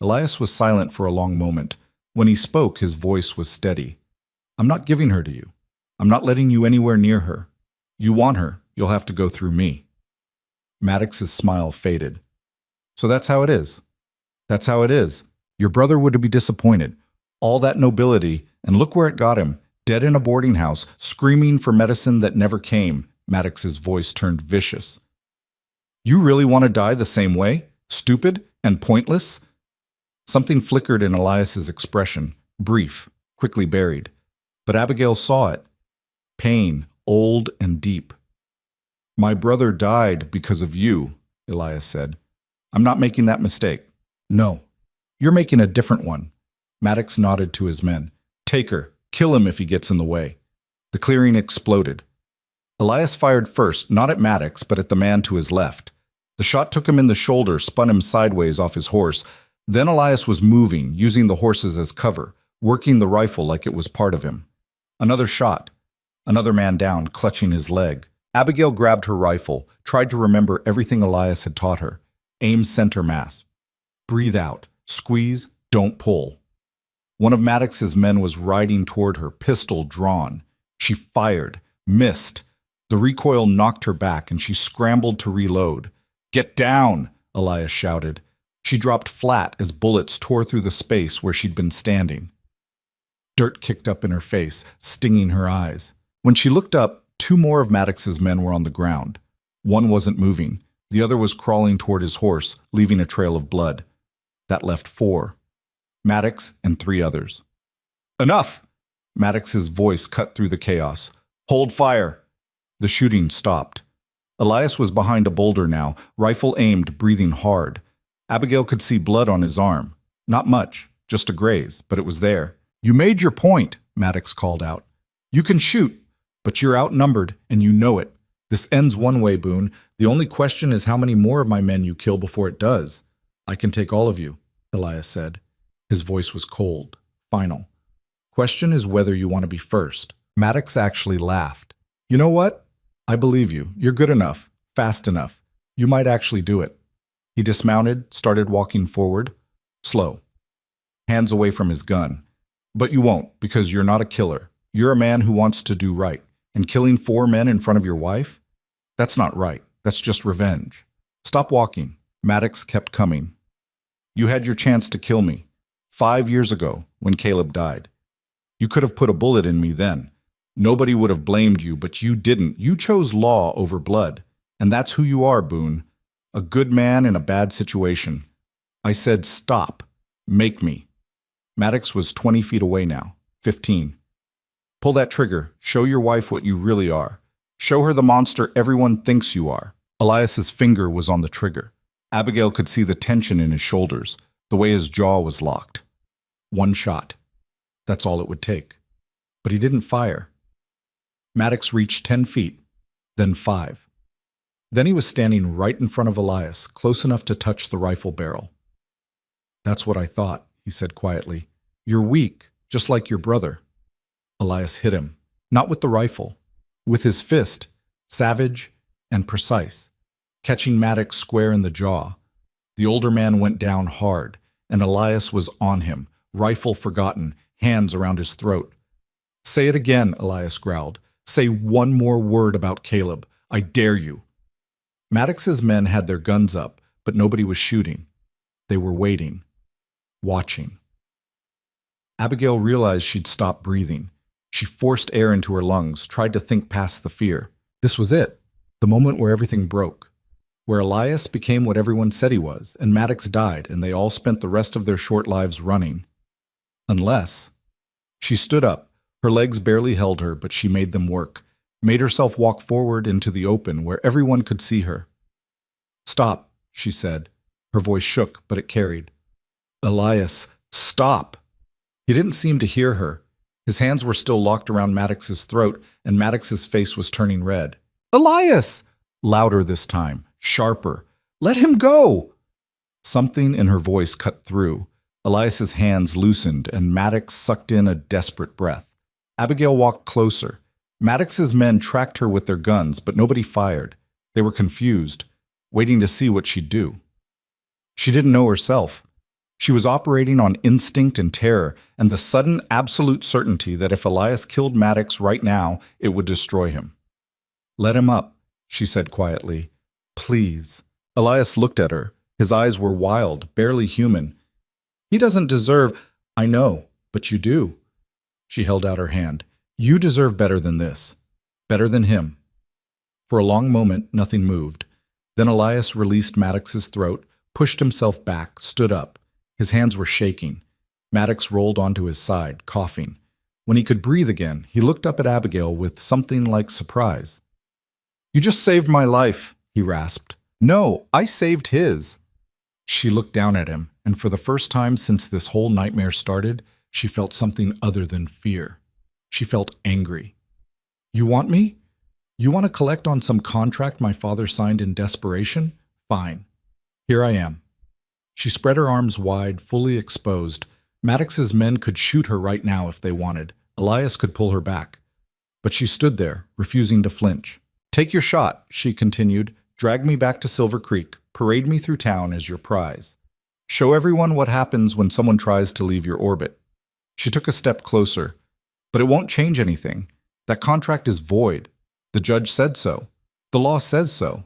Elias was silent for a long moment. When he spoke, his voice was steady. I'm not giving her to you. I'm not letting you anywhere near her. You want her, you'll have to go through me. Maddox's smile faded. So that's how it is. That's how it is. Your brother would be disappointed. All that nobility, and look where it got him. Dead in a boarding house, screaming for medicine that never came. Maddox's voice turned vicious. You really want to die the same way? Stupid and pointless? Something flickered in Elias's expression, brief, quickly buried. But Abigail saw it. Pain, old and deep. My brother died because of you, Elias said. I'm not making that mistake. No, you're making a different one. Maddox nodded to his men. Take her. Kill him if he gets in the way. The clearing exploded. Elias fired first, not at Maddox, but at the man to his left. The shot took him in the shoulder, spun him sideways off his horse. Then Elias was moving, using the horses as cover, working the rifle like it was part of him. Another shot. Another man down, clutching his leg. Abigail grabbed her rifle, tried to remember everything Elias had taught her. Aim center mass. Breathe out. Squeeze. Don't pull. One of Maddox's men was riding toward her, pistol drawn. She fired, missed. The recoil knocked her back, and she scrambled to reload. "Get down!" Elias shouted. She dropped flat as bullets tore through the space where she'd been standing. Dirt kicked up in her face, stinging her eyes. When she looked up, two more of Maddox's men were on the ground. One wasn't moving. The other was crawling toward his horse, leaving a trail of blood. That left 4. Maddox and 3 others. "Enough!" Maddox's voice cut through the chaos. "Hold fire!" The shooting stopped. Elias was behind a boulder now, rifle aimed, breathing hard. Abigail could see blood on his arm. Not much, just a graze, but it was there. "You made your point," Maddox called out. "You can shoot, but you're outnumbered, and you know it. This ends one way, Boone. The only question is how many more of my men you kill before it does." "I can take all of you," Elias said. His voice was cold, final. "Question is whether you want to be first." Maddox actually laughed. "You know what? I believe you. You're good enough, fast enough. You might actually do it." He dismounted, started walking forward. Slow. Hands away from his gun. "But you won't, because you're not a killer. You're a man who wants to do right. And killing 4 men in front of your wife? That's not right. That's just revenge. Stop walking." Maddox kept coming. "You had your chance to kill me. 5 years ago, when Caleb died. You could have put a bullet in me then. Nobody would have blamed you, but you didn't. You chose law over blood. And that's who you are, Boone. A good man in a bad situation. I said stop. Make me." Maddox was 20 feet away now. 15. "Pull that trigger. Show your wife what you really are. Show her the monster everyone thinks you are." Elias's finger was on the trigger. Abigail could see the tension in his shoulders, the way his jaw was locked. 1 shot. That's all it would take. But he didn't fire. Maddox reached 10 feet, then 5. Then he was standing right in front of Elias, close enough to touch the rifle barrel. "That's what I thought," he said quietly. "You're weak, just like your brother." Elias hit him, not with the rifle, with his fist, savage and precise, catching Maddox square in the jaw. The older man went down hard, and Elias was on him, rifle forgotten, hands around his throat. "Say it again," Elias growled. "Say one more word about Caleb. I dare you." Maddox's men had their guns up, but nobody was shooting. They were waiting, watching. Abigail realized she'd stopped breathing. She forced air into her lungs, tried to think past the fear. This was it, the moment where everything broke, where Elias became what everyone said he was, and Maddox died, and they all spent the rest of their short lives running. Unless... She stood up. Her legs barely held her, but she made them work, made herself walk forward into the open where everyone could see her. "Stop," she said. Her voice shook, but it carried. "Elias, stop!" He didn't seem to hear her. His hands were still locked around Maddox's throat, and Maddox's face was turning red. "Elias!" Louder this time, sharper. "Let him go!" Something in her voice cut through. Elias's hands loosened, and Maddox sucked in a desperate breath. Abigail walked closer. Maddox's men tracked her with their guns, but nobody fired. They were confused, waiting to see what she'd do. She didn't know herself. She was operating on instinct and terror, and the sudden absolute certainty that if Elias killed Maddox right now, it would destroy him. "Let him up," she said quietly. "Please." Elias looked at her. His eyes were wild, barely human. "He doesn't deserve—" "I know, but you do." She held out her hand. "You deserve better than this. Better than him." For a long moment, nothing moved. Then Elias released Maddox's throat, pushed himself back, stood up. His hands were shaking. Maddox rolled onto his side, coughing. When he could breathe again, he looked up at Abigail with something like surprise. "You just saved my life," he rasped. "No, I saved his." She looked down at him, and for the first time since this whole nightmare started, she felt something other than fear. She felt angry. "You want me? You want to collect on some contract my father signed in desperation? Fine. Here I am." She spread her arms wide, fully exposed. Maddox's men could shoot her right now if they wanted. Elias could pull her back. But she stood there, refusing to flinch. "Take your shot," she continued. "Drag me back to Silver Creek. Parade me through town as your prize. Show everyone what happens when someone tries to leave your orbit." She took a step closer. "But it won't change anything. That contract is void. The judge said so. The law says so.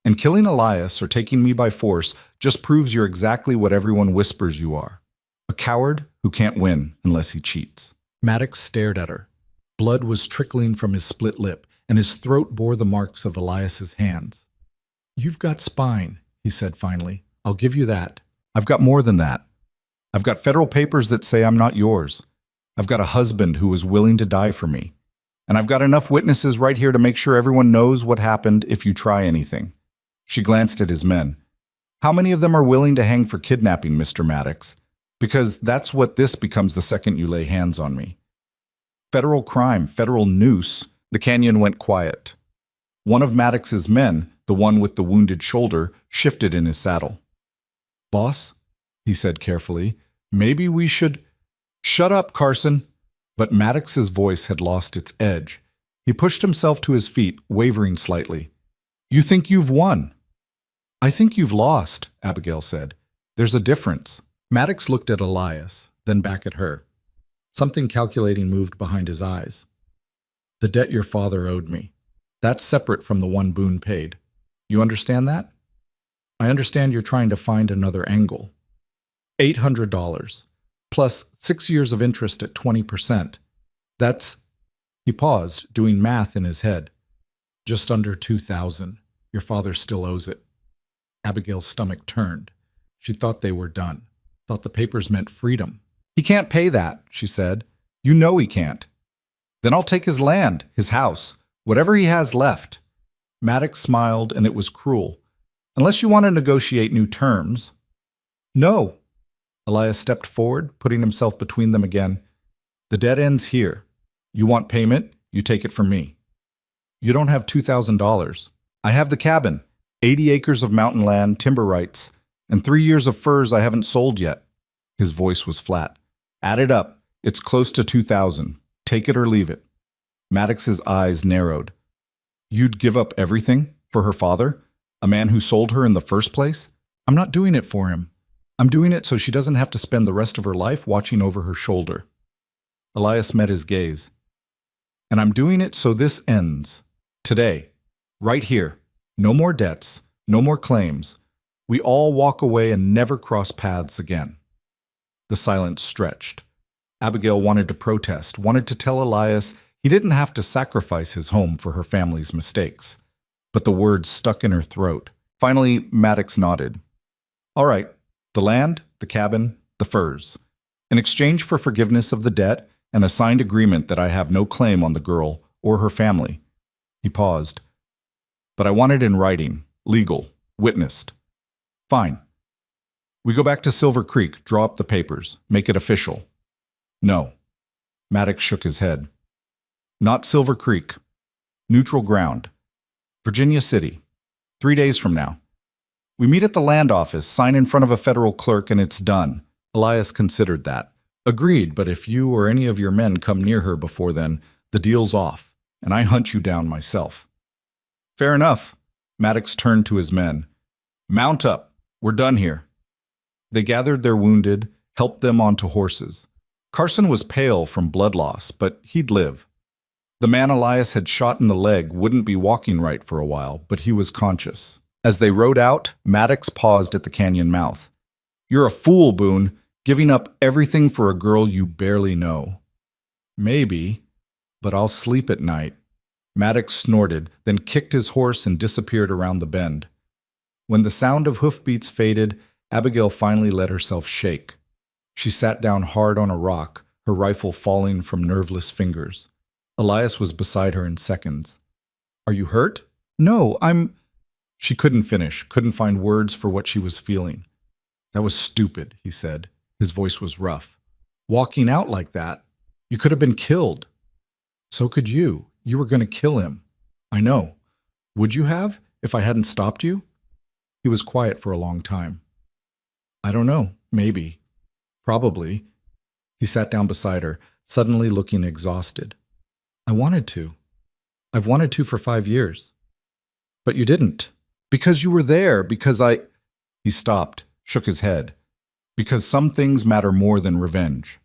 And killing Elias or taking me by force just proves you're exactly what everyone whispers you are. A coward who can't win unless he cheats." Maddox stared at her. Blood was trickling from his split lip, and his throat bore the marks of Elias's hands. "You've got spine," he said finally. "I'll give you that. I've got more than that. I've got federal papers that say I'm not yours. I've got a husband who was willing to die for me. And I've got enough witnesses right here to make sure everyone knows what happened if you try anything." She glanced at his men. "How many of them are willing to hang for kidnapping, Mr. Maddox? Because that's what this becomes the second you lay hands on me. Federal crime, federal noose." The canyon went quiet. One of Maddox's men, the one with the wounded shoulder, shifted in his saddle. "Boss," he said carefully, "maybe we should—" "Shut up, Carson." But Maddox's voice had lost its edge. He pushed himself to his feet, wavering slightly. "You think you've won." "I think you've lost," Abigail said. "There's a difference." Maddox looked at Elias, then back at her. Something calculating moved behind his eyes. "The debt your father owed me. That's separate from the one Boone paid. You understand that? I understand you're trying to find another angle. $800, plus 6 years of interest at 20%. That's—" He paused, doing math in his head. "Just under 2,000. Your father still owes it." Abigail's stomach turned. She thought they were done. Thought the papers meant freedom. "He can't pay that," she said. "You know he can't." "Then I'll take his land, his house, whatever he has left." Maddox smiled, and it was cruel. "Unless you want to negotiate new terms." "No." Elias stepped forward, putting himself between them again. "The debt ends here. You want payment, you take it from me. You don't have $2,000. I have the cabin, 80 acres of mountain land, timber rights, and 3 years of furs I haven't sold yet." His voice was flat. "Add it up. It's close to 2,000. Take it or leave it." Maddox's eyes narrowed. "You'd give up everything for her father? A man who sold her in the first place?" "I'm not doing it for him. I'm doing it so she doesn't have to spend the rest of her life watching over her shoulder." Elias met his gaze. "And I'm doing it so this ends. Today. Right here. No more debts. No more claims. We all walk away and never cross paths again." The silence stretched. Abigail wanted to protest, wanted to tell Elias he didn't have to sacrifice his home for her family's mistakes. But the words stuck in her throat. Finally, Maddox nodded. "All right. The land, the cabin, the furs. In exchange for forgiveness of the debt and a signed agreement that I have no claim on the girl or her family." He paused. "But I want it in writing, legal, witnessed." "Fine. We go back to Silver Creek, draw up the papers, make it official." "No." Maddox shook his head. "Not Silver Creek. Neutral ground. Virginia City. 3 days from now. We meet at the land office, sign in front of a federal clerk, and it's done." Elias considered that. "Agreed, but if you or any of your men come near her before then, the deal's off, and I hunt you down myself." "Fair enough." Maddox turned to his men. "Mount up. We're done here." They gathered their wounded, helped them onto horses. Carson was pale from blood loss, but he'd live. The man Elias had shot in the leg wouldn't be walking right for a while, but he was conscious. As they rode out, Maddox paused at the canyon mouth. "You're a fool, Boone, giving up everything for a girl you barely know." "Maybe, but I'll sleep at night." Maddox snorted, then kicked his horse and disappeared around the bend. When the sound of hoofbeats faded, Abigail finally let herself shake. She sat down hard on a rock, her rifle falling from nerveless fingers. Elias was beside her in seconds. "Are you hurt?" "No, I'm—" She couldn't finish, couldn't find words for what she was feeling. "That was stupid," he said. His voice was rough. "Walking out like that. You could have been killed." "So could you. You were going to kill him." "I know. Would you have, if I hadn't stopped you?" He was quiet for a long time. "I don't know. Maybe. Probably. He sat down beside her, suddenly looking exhausted. I wanted to. I've wanted to for 5 years. But you didn't. Because you were there, because I... He stopped, shook his head. Because some things matter more than revenge.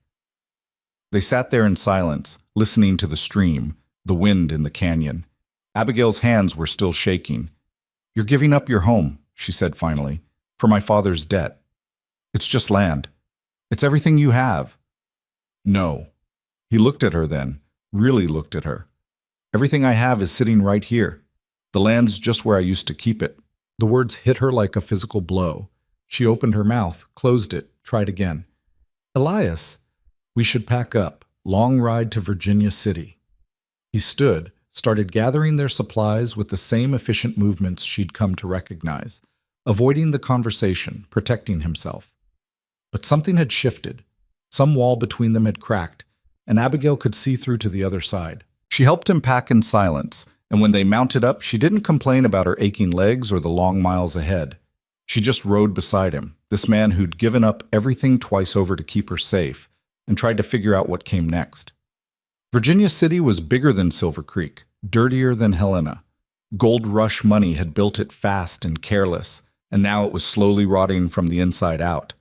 They sat there in silence, listening to the stream, the wind in the canyon. Abigail's hands were still shaking. You're giving up your home, she said finally, for my father's debt. It's just land. It's everything you have. No. He looked at her then, really looked at her. Everything I have is sitting right here. The land's just where I used to keep it. The words hit her like a physical blow. She opened her mouth, closed it, tried again. Elias, we should pack up. Long ride to Virginia City. He stood, started gathering their supplies with the same efficient movements she'd come to recognize, avoiding the conversation, protecting himself. But something had shifted. Some wall between them had cracked, and Abigail could see through to the other side. She helped him pack in silence, and when they mounted up, she didn't complain about her aching legs or the long miles ahead. She just rode beside him, this man who'd given up everything twice over to keep her safe, and tried to figure out what came next. Virginia City was bigger than Silver Creek, dirtier than Helena. Gold Rush money had built it fast and careless, and now it was slowly rotting from the inside out.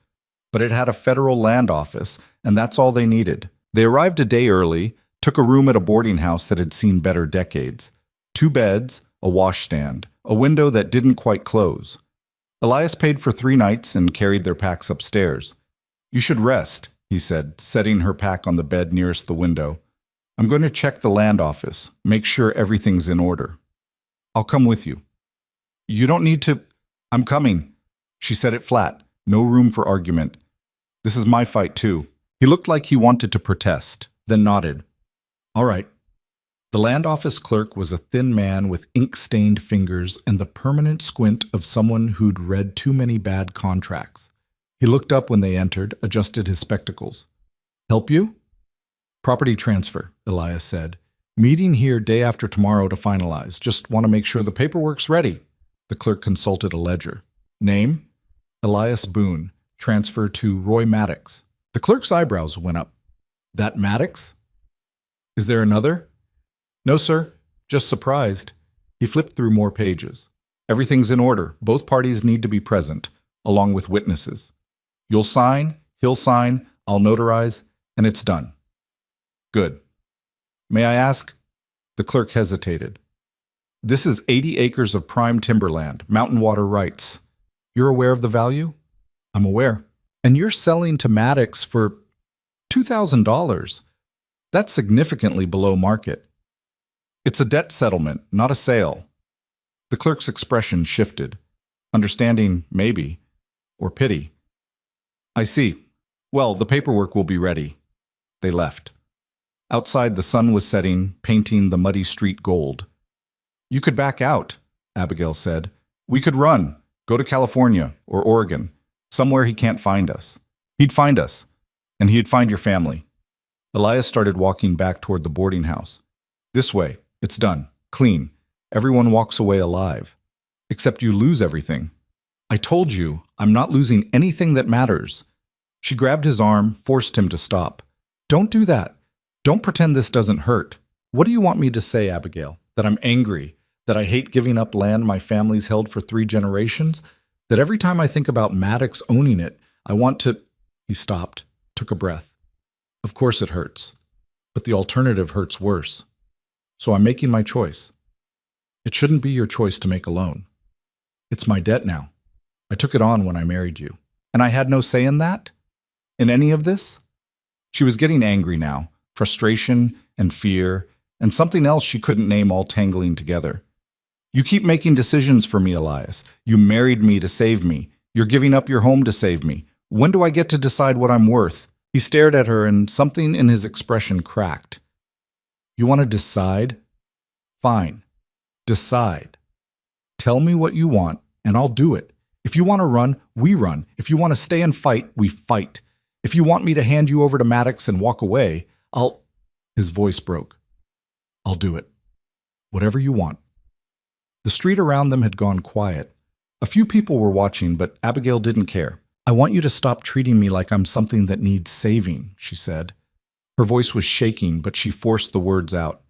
But it had a federal land office, and that's all they needed. They arrived a day early, took a room at a boarding house that had seen better decades. 2 beds, a washstand, a window that didn't quite close. Elias paid for 3 nights and carried their packs upstairs. You should rest, he said, setting her pack on the bed nearest the window. I'm going to check the land office, make sure everything's in order. I'll come with you. You don't need to. I'm coming. She said it flat, no room for argument. This is my fight too. He looked like he wanted to protest, then nodded. All right. The land office clerk was a thin man with ink-stained fingers and the permanent squint of someone who'd read too many bad contracts. He looked up when they entered, adjusted his spectacles. Help you? Property transfer, Elias said. Meeting here day after tomorrow to finalize. Just want to make sure the paperwork's ready. The clerk consulted a ledger. Name? Elias Boone. Transfer to Roy Maddox. The clerk's eyebrows went up. That Maddox? Is there another? No, sir. Just surprised. He flipped through more pages. Everything's in order. Both parties need to be present, along with witnesses. You'll sign, he'll sign, I'll notarize, and it's done. Good. May I ask? The clerk hesitated. This is 80 acres of prime timberland, mountain water rights. You're aware of the value? I'm aware. And you're selling to Maddox for $2,000. That's significantly below market. It's a debt settlement, not a sale. The clerk's expression shifted. Understanding, maybe, or pity. I see. Well, the paperwork will be ready. They left. Outside, the sun was setting, painting the muddy street gold. You could back out, Abigail said. We could run, go to California or Oregon, somewhere he can't find us. He'd find us, and he'd find your family. Elias started walking back toward the boarding house. This way. It's done. Clean. Everyone walks away alive. Except you lose everything. I told you, I'm not losing anything that matters. She grabbed his arm, forced him to stop. Don't do that. Don't pretend this doesn't hurt. What do you want me to say, Abigail? That I'm angry? That I hate giving up land my family's held for 3 generations? That every time I think about Maddox owning it, I want to... He stopped, took a breath. Of course it hurts. But the alternative hurts worse. So I'm making my choice. It shouldn't be your choice to make alone. It's my debt now. I took it on when I married you. And I had no say in that? In any of this? She was getting angry now, frustration and fear, and something else she couldn't name all tangling together. You keep making decisions for me, Elias. You married me to save me. You're giving up your home to save me. When do I get to decide what I'm worth? He stared at her and something in his expression cracked. You want to decide? Fine. Decide. Tell me what you want, and I'll do it. If you want to run, we run. If you want to stay and fight, we fight. If you want me to hand you over to Maddox and walk away, I'll... His voice broke. I'll do it. Whatever you want. The street around them had gone quiet. A few people were watching, but Abigail didn't care. I want you to stop treating me like I'm something that needs saving, she said. Her voice was shaking, but she forced the words out.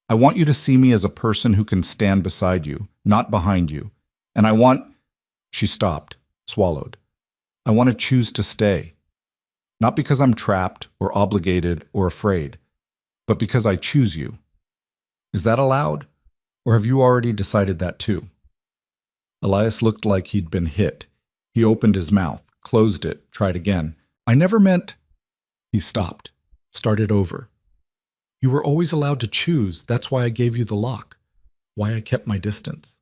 I want you to see me as a person who can stand beside you, not behind you. And I want... She stopped, swallowed. I want to choose to stay. Not because I'm trapped or obligated or afraid, but because I choose you. Is that allowed? Or have you already decided that too? Elias looked like he'd been hit. He opened his mouth, closed it, tried again. I never meant... He stopped, started over. You were always allowed to choose. That's why I gave you the lock. Why I kept my distance.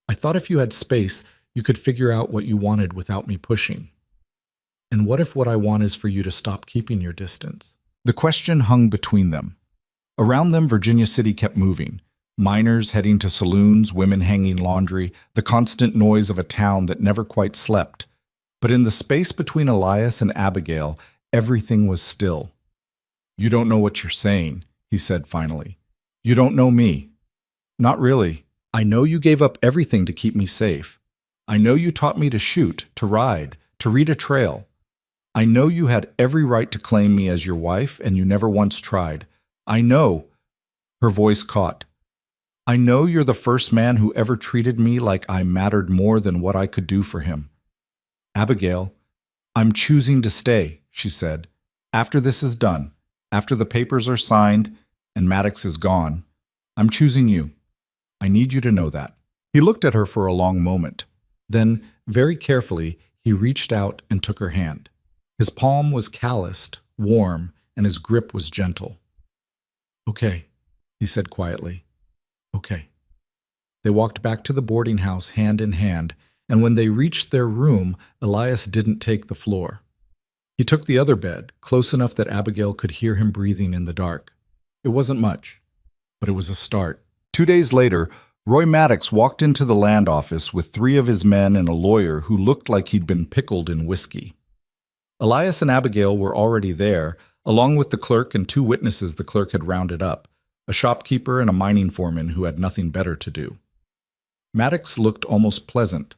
I thought if you had space, you could figure out what you wanted without me pushing. And what if what I want is for you to stop keeping your distance? The question hung between them. Around them, Virginia City kept moving. Miners heading to saloons, women hanging laundry, the constant noise of a town that never quite slept. But in the space between Elias and Abigail, everything was still. You don't know what you're saying, he said finally. You don't know me. Not really. I know you gave up everything to keep me safe. I know you taught me to shoot, to ride, to read a trail. I know you had every right to claim me as your wife, and you never once tried. I know. Her voice caught. I know you're the first man who ever treated me like I mattered more than what I could do for him. Abigail, I'm choosing to stay, she said. After this is done, after the papers are signed and Maddox is gone, I'm choosing you. I need you to know that. He looked at her for a long moment. Then, very carefully, he reached out and took her hand. His palm was calloused, warm, and his grip was gentle. Okay, he said quietly. Okay. They walked back to the boarding house hand in hand, and when they reached their room, Elias didn't take the floor. He took the other bed, close enough that Abigail could hear him breathing in the dark. It wasn't much, but it was a start. 2 days later, Roy Maddox walked into the land office with 3 of his men and a lawyer who looked like he'd been pickled in whiskey. Elias and Abigail were already there, along with the clerk and 2 witnesses the clerk had rounded up, a shopkeeper and a mining foreman who had nothing better to do. Maddox looked almost pleasant,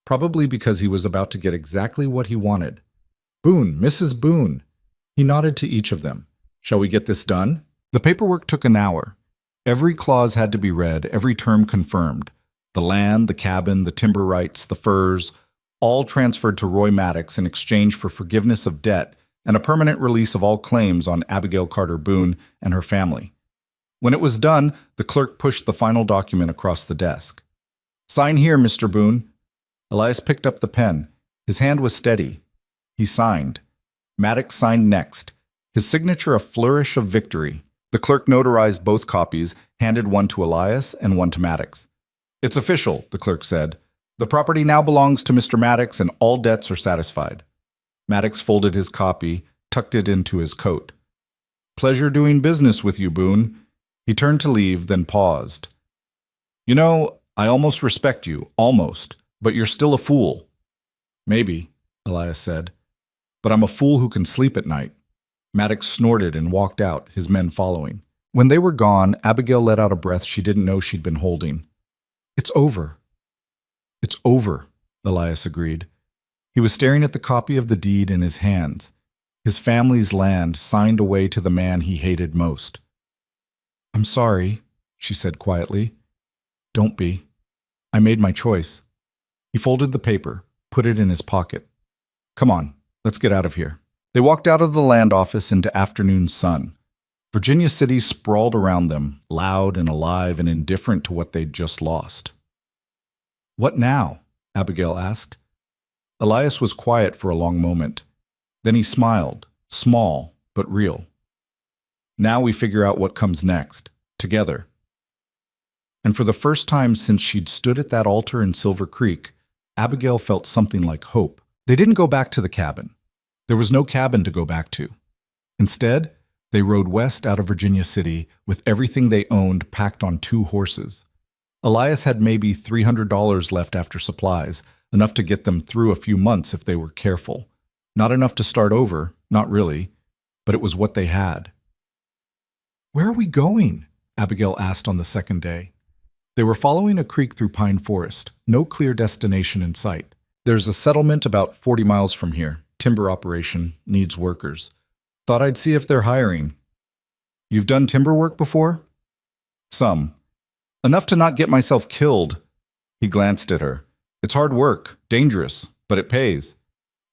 probably because he was about to get exactly what he wanted. Boone, Mrs. Boone. He nodded to each of them. Shall we get this done? The paperwork took an hour. Every clause had to be read, every term confirmed. The land, the cabin, the timber rights, the furs, all transferred to Roy Maddox in exchange for forgiveness of debt and a permanent release of all claims on Abigail Carter Boone and her family. When it was done, the clerk pushed the final document across the desk. Sign here, Mr. Boone. Elias picked up the pen. His hand was steady. He signed. Maddox signed next, his signature a flourish of victory. The clerk notarized both copies, handed one to Elias and one to Maddox. It's official, the clerk said. The property now belongs to Mr. Maddox and all debts are satisfied. Maddox folded his copy, tucked it into his coat. Pleasure doing business with you, Boone. He turned to leave, then paused. You know, I almost respect you, almost, but you're still a fool. Maybe, Elias said, but I'm a fool who can sleep at night. Maddox snorted and walked out, his men following. When they were gone, Abigail let out a breath she didn't know she'd been holding. It's over. It's over, Elias agreed. He was staring at the copy of the deed in his hands, his family's land signed away to the man he hated most. I'm sorry, she said quietly. Don't be. I made my choice. He folded the paper, put it in his pocket. Come on, let's get out of here. They walked out of the land office into afternoon sun. Virginia City sprawled around them, loud and alive and indifferent to what they'd just lost. What now? Abigail asked. Elias was quiet for a long moment. Then he smiled, small but real. Now we figure out what comes next, together. And for the first time since she'd stood at that altar in Silver Creek, Abigail felt something like hope. They didn't go back to the cabin. There was no cabin to go back to. Instead, they rode west out of Virginia City with everything they owned packed on 2 horses. Elias had maybe $300 left after supplies, enough to get them through a few months if they were careful. Not enough to start over, not really, but it was what they had. Where are we going? Abigail asked on the second day. They were following a creek through pine forest, no clear destination in sight. There's a settlement about 40 miles from here. Timber operation, needs workers. Thought I'd see if they're hiring. You've done timber work before? Some. Enough to not get myself killed. He glanced at her. It's hard work, dangerous, but it pays.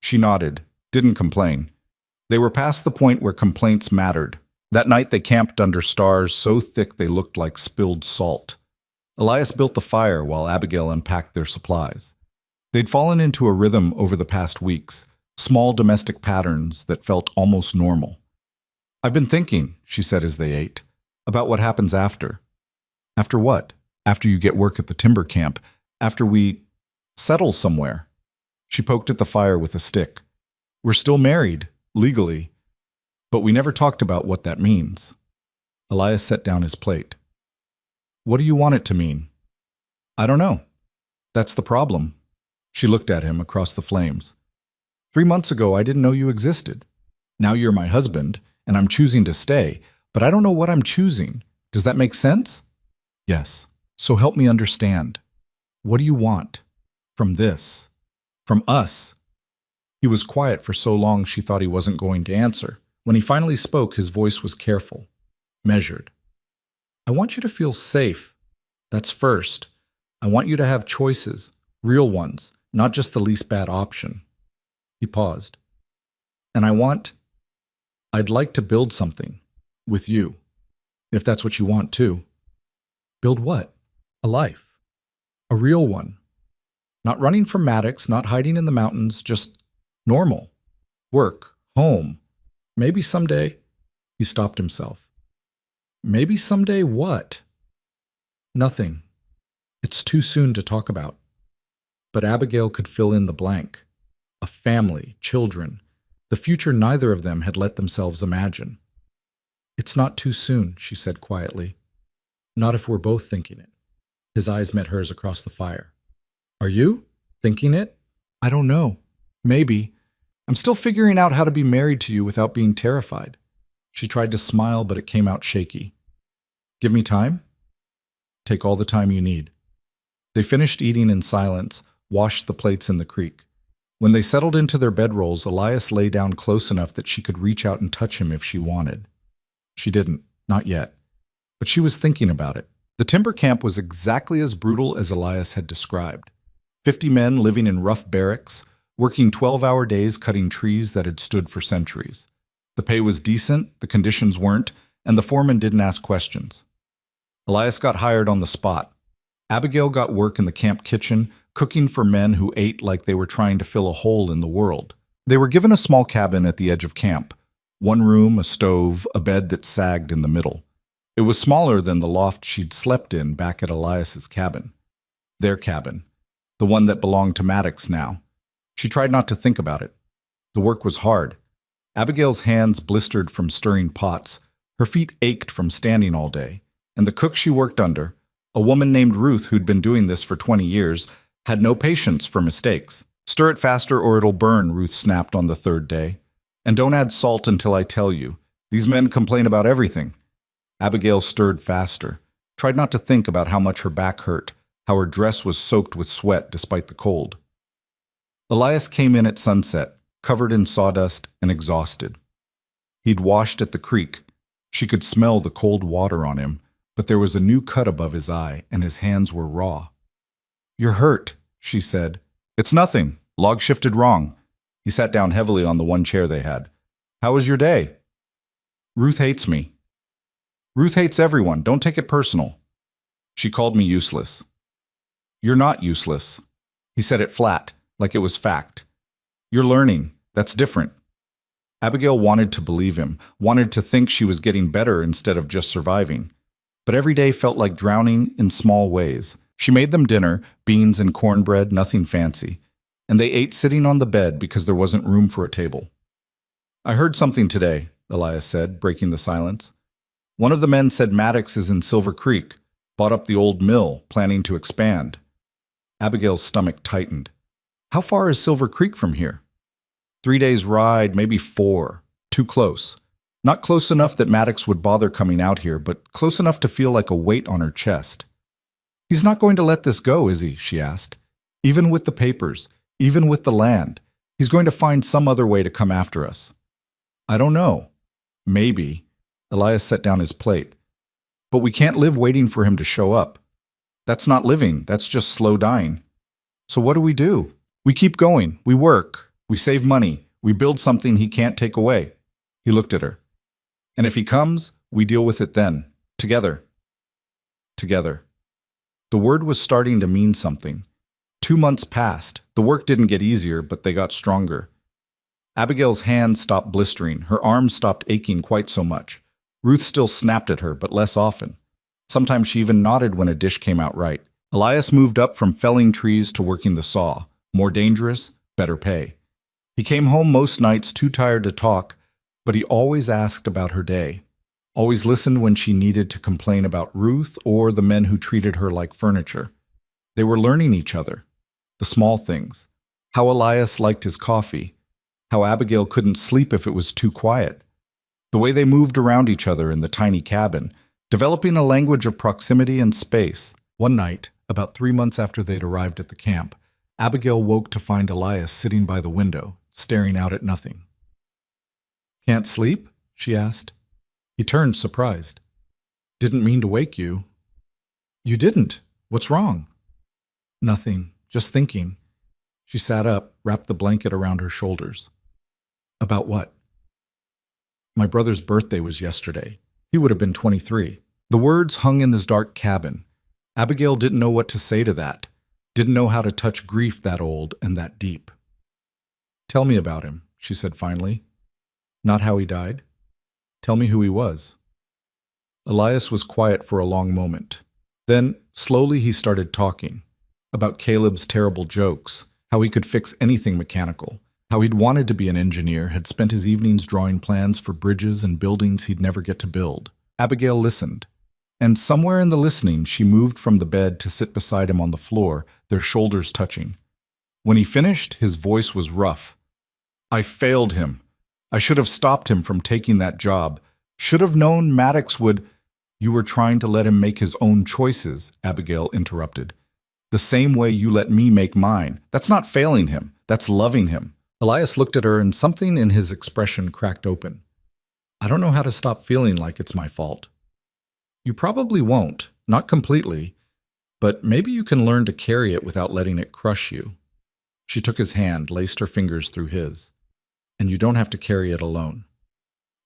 She nodded, didn't complain. They were past the point where complaints mattered. That night they camped under stars so thick they looked like spilled salt. Elias built the fire while Abigail unpacked their supplies. They'd fallen into a rhythm over the past weeks, small domestic patterns that felt almost normal. I've been thinking, she said as they ate, about what happens after. After what? After you get work at the timber camp. After we settle somewhere. She poked at the fire with a stick. We're still married, legally, but we never talked about what that means. Elias set down his plate. What do you want it to mean? I don't know. That's the problem. She looked at him across the flames. 3 months ago, I didn't know you existed. Now you're my husband, and I'm choosing to stay, but I don't know what I'm choosing. Does that make sense? Yes. So help me understand. What do you want? From this? From us? He was quiet for so long she thought he wasn't going to answer. When he finally spoke, his voice was careful, measured. I want you to feel safe. That's first. I want you to have choices, real ones, not just the least bad option. He paused. And I'd like to build something with you, if that's what you want too. Build what? A life. A real one. Not running from Maddox, not hiding in the mountains, just normal. Work, home. Maybe someday. He stopped himself. Maybe someday what? Nothing. It's too soon to talk about. But Abigail could fill in the blank. A family, children, the future neither of them had let themselves imagine. It's not too soon, she said quietly. Not if we're both thinking it. His eyes met hers across the fire. Are you? Thinking it? I don't know. Maybe. I'm still figuring out how to be married to you without being terrified. She tried to smile, but it came out shaky. Give me time? Take all the time you need. They finished eating in silence, washed the plates in the creek. When they settled into their bedrolls, Elias lay down close enough that she could reach out and touch him if she wanted. She didn't, not yet. But she was thinking about it. The timber camp was exactly as brutal as Elias had described. 50 men living in rough barracks, working 12-hour days cutting trees that had stood for centuries. The pay was decent, the conditions weren't, and the foreman didn't ask questions. Elias got hired on the spot. Abigail got work in the camp kitchen, cooking for men who ate like they were trying to fill a hole in the world. They were given a small cabin at the edge of camp. 1 room, a stove, a bed that sagged in the middle. It was smaller than the loft she'd slept in back at Elias's cabin. Their cabin. The one that belonged to Maddox now. She tried not to think about it. The work was hard. Abigail's hands blistered from stirring pots. Her feet ached from standing all day. And the cook she worked under, a woman named Ruth who'd been doing this for 20 years, had no patience for mistakes. Stir it faster or it'll burn, Ruth snapped on the 3rd day. And don't add salt until I tell you. These men complain about everything. Abigail stirred faster, tried not to think about how much her back hurt, how her dress was soaked with sweat despite the cold. Elias came in at sunset, covered in sawdust and exhausted. He'd washed at the creek. She could smell the cold water on him, but there was a new cut above his eye and his hands were raw. You're hurt, she said. It's nothing. Log shifted wrong. He sat down heavily on the 1 chair they had. How was your day? Ruth hates me. Ruth hates everyone. Don't take it personal. She called me useless. You're not useless. He said it flat, like it was fact. You're learning. That's different. Abigail wanted to believe him, wanted to think she was getting better instead of just surviving. But every day felt like drowning in small ways. She made them dinner, beans and cornbread, nothing fancy. And they ate sitting on the bed because there wasn't room for a table. I heard something today, Elias said, breaking the silence. One of the men said Maddox is in Silver Creek, bought up the old mill, planning to expand. Abigail's stomach tightened. How far is Silver Creek from here? 3 days' ride, maybe 4. Too close. Not close enough that Maddox would bother coming out here, but close enough to feel like a weight on her chest. He's not going to let this go, is he? She asked. Even with the papers, even with the land. He's going to find some other way to come after us. I don't know. Maybe. Elias set down his plate. But we can't live waiting for him to show up. That's not living, that's just slow dying. So what do? We keep going, we work, we save money, we build something he can't take away. He looked at her. And if he comes, we deal with it then. Together. Together. The word was starting to mean something. 2 months passed. The work didn't get easier, but they got stronger. Abigail's hands stopped blistering. Her arms stopped aching quite so much. Ruth still snapped at her, but less often. Sometimes she even nodded when a dish came out right. Elias moved up from felling trees to working the saw. More dangerous, better pay. He came home most nights too tired to talk, but he always asked about her day. Always listened when she needed to complain about Ruth or the men who treated her like furniture. They were learning each other. The small things. How Elias liked his coffee. How Abigail couldn't sleep if it was too quiet. The way they moved around each other in the tiny cabin, developing a language of proximity and space. One night, about 3 months after they'd arrived at the camp, Abigail woke to find Elias sitting by the window, staring out at nothing. "Can't sleep?" she asked. He turned, surprised. "Didn't mean to wake you." "You didn't. What's wrong?" "Nothing. Just thinking." She sat up, wrapped the blanket around her shoulders. "About what?" "My brother's birthday was yesterday. He would have been 23. The words hung in this dark cabin. Abigail didn't know what to say to that. Didn't know how to touch grief that old and that deep. "Tell me about him," she said finally. "Not how he died? Tell me who he was." Elias was quiet for a long moment. Then, slowly he started talking. About Caleb's terrible jokes, how he could fix anything mechanical, how he'd wanted to be an engineer, had spent his evenings drawing plans for bridges and buildings he'd never get to build. Abigail listened. And somewhere in the listening, she moved from the bed to sit beside him on the floor, their shoulders touching. When he finished, his voice was rough. "I failed him. I should have stopped him from taking that job. Should have known Maddox would—" "You were trying to let him make his own choices," Abigail interrupted. "The same way you let me make mine. That's not failing him. That's loving him." Elias looked at her and something in his expression cracked open. "I don't know how to stop feeling like it's my fault." "You probably won't, not completely, but maybe you can learn to carry it without letting it crush you." She took his hand, laced her fingers through his. "And you don't have to carry it alone."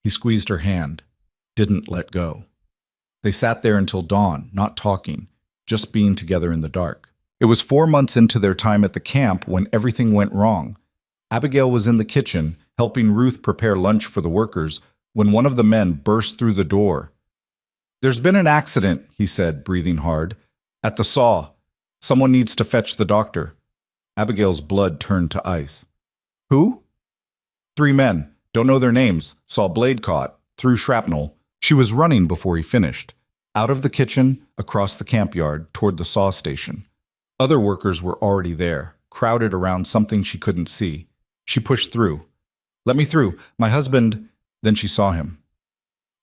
He squeezed her hand, didn't let go. They sat there until dawn, not talking, just being together in the dark. It was 4 months into their time at the camp when everything went wrong. Abigail was in the kitchen, helping Ruth prepare lunch for the workers, when one of the men burst through the door. "There's been an accident," he said, breathing hard. "At the saw. Someone needs to fetch the doctor." Abigail's blood turned to ice. "Who?" "3 men. Don't know their names. Saw blade caught. Through shrapnel." She was running before he finished. Out of the kitchen, across the camp yard, toward the saw station. Other workers were already there, crowded around something she couldn't see. She pushed through. "Let me through. My husband—" Then she saw him.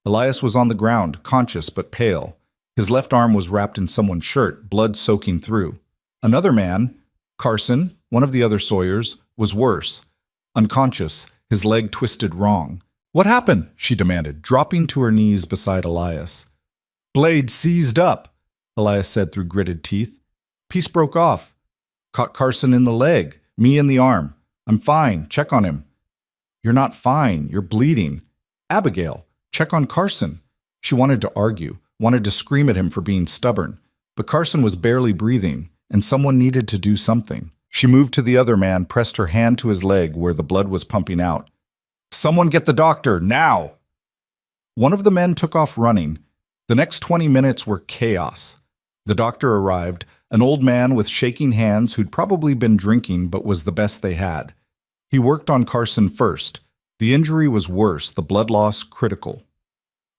Elias was on the ground, conscious but pale. His left arm was wrapped in someone's shirt, blood soaking through. Another man, Carson, one of the other Sawyers, was worse. Unconscious, his leg twisted wrong. "What happened?" she demanded, dropping to her knees beside Elias. "Blade seized up," Elias said through gritted teeth. "Piece broke off. Caught Carson in the leg, me in the arm. I'm fine. Check on him." "You're not fine. You're bleeding." "Abigail, check on Carson." She wanted to argue, wanted to scream at him for being stubborn. But Carson was barely breathing, and someone needed to do something. She moved to the other man, pressed her hand to his leg where the blood was pumping out. "Someone get the doctor, now!" One of the men took off running. The next 20 minutes were chaos. The doctor arrived, an old man with shaking hands who'd probably been drinking but was the best they had. He worked on Carson first. The injury was worse, the blood loss critical.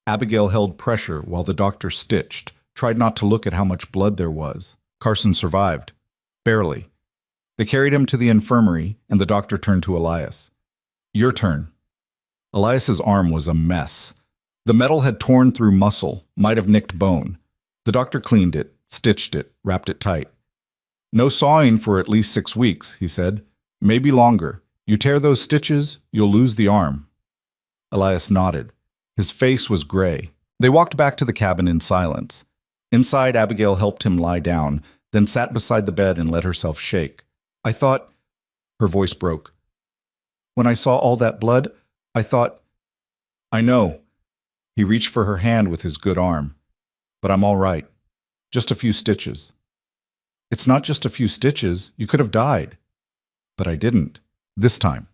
Abigail held pressure while the doctor stitched, tried not to look at how much blood there was. Carson survived. Barely. They carried him to the infirmary, and the doctor turned to Elias. "Your turn." Elias's arm was a mess. The metal had torn through muscle, might have nicked bone. The doctor cleaned it, stitched it, wrapped it tight. "No sawing for at least 6 weeks," he said. Maybe longer. You tear those stitches, you'll lose the arm. Elias nodded. His face was gray. They walked back to the cabin in silence. Inside, Abigail helped him lie down, then sat beside the bed and let herself shake. I thought... Her voice broke. When I saw all that blood, I thought... I know. He reached for her hand with his good arm. But I'm all right. Just a few stitches. It's not just a few stitches. You could have died. But I didn't. This time.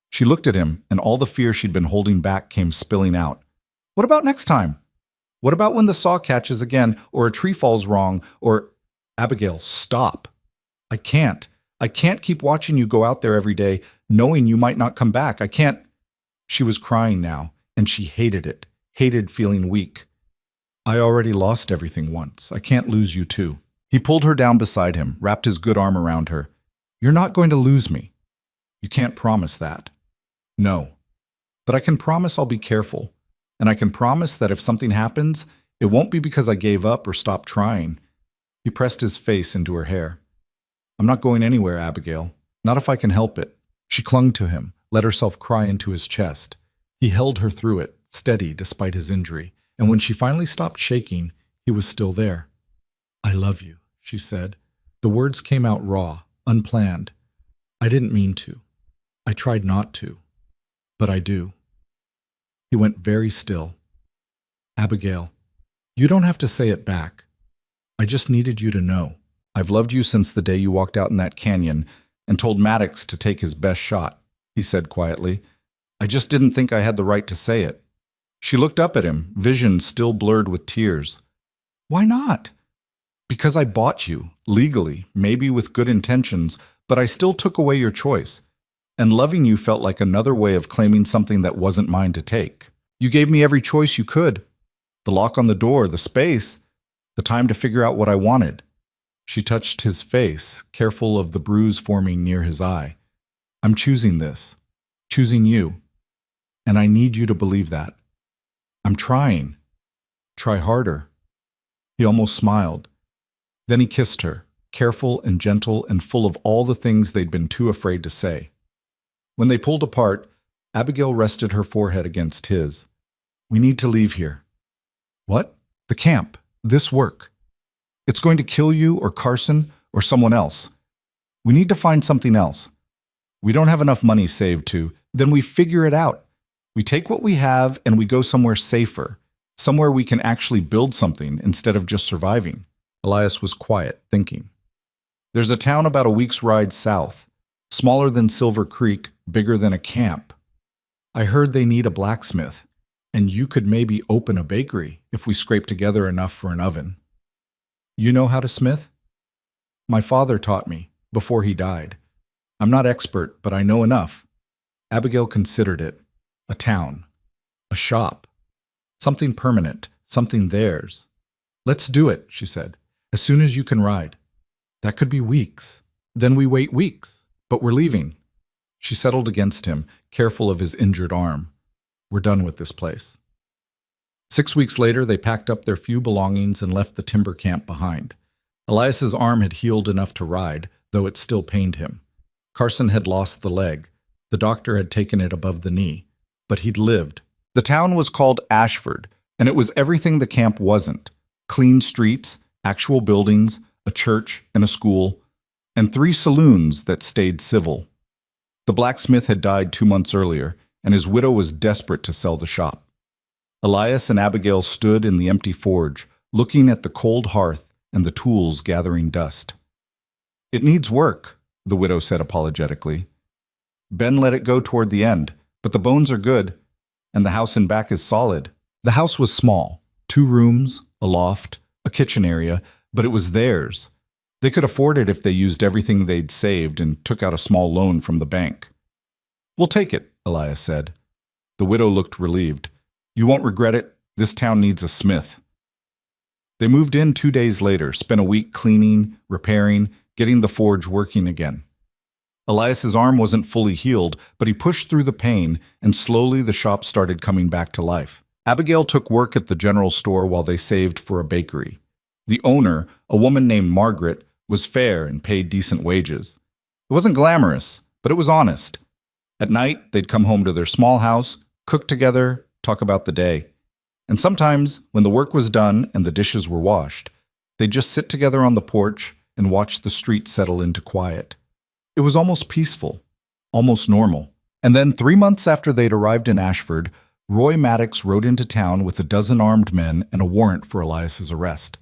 She looked at him, and all the fear she'd been holding back came spilling out. What about next time? What about when the saw catches again, or a tree falls wrong, or... Abigail, stop. I can't. I can't keep watching you go out there every day, knowing you might not come back. I can't... She was crying now, and she hated it, hated feeling weak. I already lost everything once. I can't lose you too. He pulled her down beside him, wrapped his good arm around her. You're not going to lose me. You can't promise that. No. But I can promise I'll be careful. And I can promise that if something happens, it won't be because I gave up or stopped trying. He pressed his face into her hair. I'm not going anywhere, Abigail. Not if I can help it. She clung to him, let herself cry into his chest. He held her through it, steady despite his injury. And when she finally stopped shaking, he was still there. I love you, she said. The words came out raw, unplanned. I didn't mean to. I tried not to. But I do. He went very still. Abigail, you don't have to say it back. I just needed you to know. I've loved you since the day you walked out in that canyon and told Maddox to take his best shot, he said quietly. I just didn't think I had the right to say it. She looked up at him, vision still blurred with tears. Why not? Because I bought you, legally, maybe with good intentions, but I still took away your choice. And loving you felt like another way of claiming something that wasn't mine to take. You gave me every choice you could. The lock on the door, the space, the time to figure out what I wanted. She touched his face, careful of the bruise forming near his eye. I'm choosing this. Choosing you. And I need you to believe that. I'm trying. Try harder. He almost smiled. Then he kissed her, careful and gentle and full of all the things they'd been too afraid to say. When they pulled apart, Abigail rested her forehead against his. We need to leave here. What? The camp. This work. It's going to kill you or Carson or someone else. We need to find something else. We don't have enough money saved to. Then we figure it out. We take what we have and we go somewhere safer, somewhere we can actually build something instead of just surviving. Elias was quiet, thinking. There's a town about a week's ride south, smaller than Silver Creek, bigger than a camp. I heard they need a blacksmith, and you could maybe open a bakery if we scrape together enough for an oven. You know how to smith? My father taught me, before he died. I'm not expert, but I know enough. Abigail considered it. A town. A shop. Something permanent. Something theirs. Let's do it, she said. As soon as you can ride. That could be weeks. Then we wait weeks. But we're leaving. She settled against him, careful of his injured arm. We're done with this place. 6 weeks later, they packed up their few belongings and left the timber camp behind. Elias's arm had healed enough to ride, though it still pained him. Carson had lost the leg. The doctor had taken it above the knee. But he'd lived. The town was called Ashford, and it was everything the camp wasn't. Clean streets, actual buildings, a church and a school, and 3 saloons that stayed civil. The blacksmith had died 2 months earlier, and his widow was desperate to sell the shop. Elias and Abigail stood in the empty forge, looking at the cold hearth and the tools gathering dust. It needs work, the widow said apologetically. Ben let it go toward the end, but the bones are good, and the house in back is solid. The house was small, 2 rooms, a loft, a kitchen area, but it was theirs. They could afford it if they used everything they'd saved and took out a small loan from the bank. We'll take it, Elias said. The widow looked relieved. You won't regret it. This town needs a smith. They moved in 2 days later, spent a week cleaning, repairing, getting the forge working again. Elias's arm wasn't fully healed, but he pushed through the pain, and slowly the shop started coming back to life. Abigail took work at the general store while they saved for a bakery. The owner, a woman named Margaret, was fair and paid decent wages. It wasn't glamorous, but it was honest. At night, they'd come home to their small house, cook together, talk about the day. And sometimes, when the work was done and the dishes were washed, they'd just sit together on the porch and watch the street settle into quiet. It was almost peaceful, almost normal. And then 3 months after they'd arrived in Ashford, Roy Maddox rode into town with a dozen armed men and a warrant for Elias's arrest.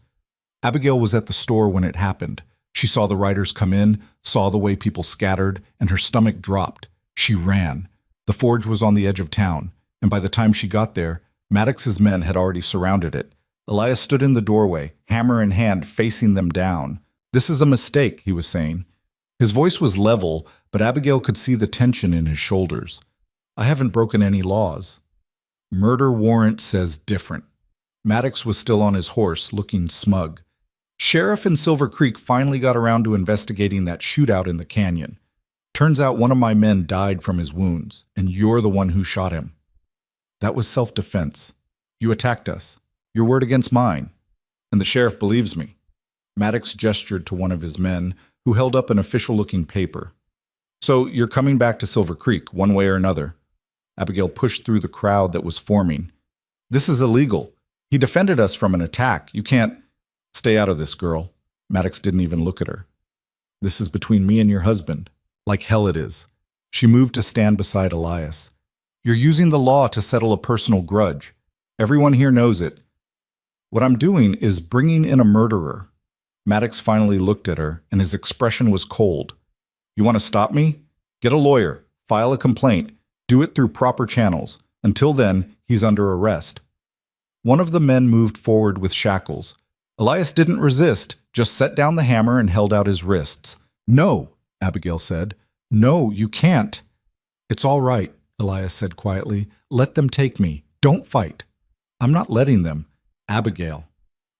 Abigail was at the store when it happened. She saw the riders come in, saw the way people scattered, and her stomach dropped. She ran. The forge was on the edge of town, and by the time she got there, Maddox's men had already surrounded it. Elias stood in the doorway, hammer in hand, facing them down. "This is a mistake," he was saying. His voice was level, but Abigail could see the tension in his shoulders. "I haven't broken any laws." "Murder warrant says different." Maddox was still on his horse, looking smug. "Sheriff in Silver Creek finally got around to investigating that shootout in the canyon. Turns out one of my men died from his wounds, and you're the one who shot him. That was self-defense. You attacked us. Your word against mine. And the sheriff believes me." Maddox gestured to one of his men, who held up an official-looking paper. "So you're coming back to Silver Creek, one way or another." Abigail pushed through the crowd that was forming. "This is illegal. He defended us from an attack. You can't—" "Stay out of this, girl." Maddox didn't even look at her. "This is between me and your husband. Like hell it is." She moved to stand beside Elias. "You're using the law to settle a personal grudge. Everyone here knows it. What I'm doing is bringing in a murderer." Maddox finally looked at her, and his expression was cold. "You want to stop me? Get a lawyer. File a complaint. Do it through proper channels. Until then, he's under arrest." One of the men moved forward with shackles. Elias didn't resist, just set down the hammer and held out his wrists. "No," Abigail said. "No, you can't." "It's all right," Elias said quietly. "Let them take me. Don't fight." "I'm not letting them." "Abigail."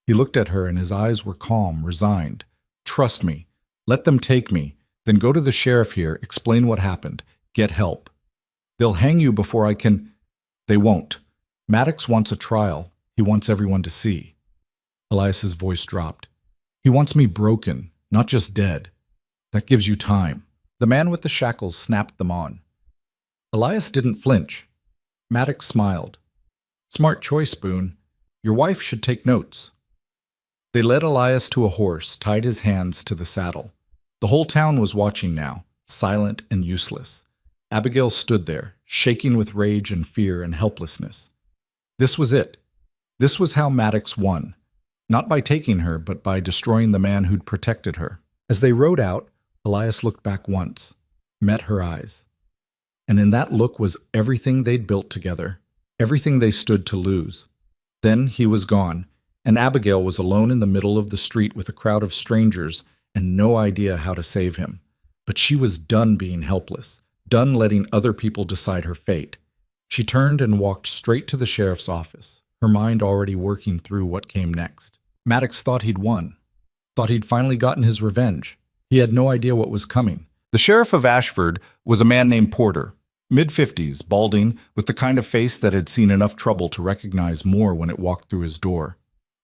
He looked at her and his eyes were calm, resigned. "Trust me. Let them take me. Then go to the sheriff here, explain what happened. Get help. They'll hang you before I can—" "They won't. Maddox wants a trial. He wants everyone to see." Elias's voice dropped. "He wants me broken, not just dead. That gives you time." The man with the shackles snapped them on. Elias didn't flinch. Maddox smiled. "Smart choice, Boone. Your wife should take notes." They led Elias to a horse, tied his hands to the saddle. The whole town was watching now, silent and useless. Abigail stood there, shaking with rage and fear and helplessness. This was it. This was how Maddox won. Not by taking her, but by destroying the man who'd protected her. As they rode out, Elias looked back once, met her eyes. And in that look was everything they'd built together, everything they stood to lose. Then he was gone, and Abigail was alone in the middle of the street with a crowd of strangers and no idea how to save him. But she was done being helpless, done letting other people decide her fate. She turned and walked straight to the sheriff's office, her mind already working through what came next. Maddox thought he'd won, thought he'd finally gotten his revenge. He had no idea what was coming. The sheriff of Ashford was a man named Porter, mid-50s, balding, with the kind of face that had seen enough trouble to recognize more when it walked through his door.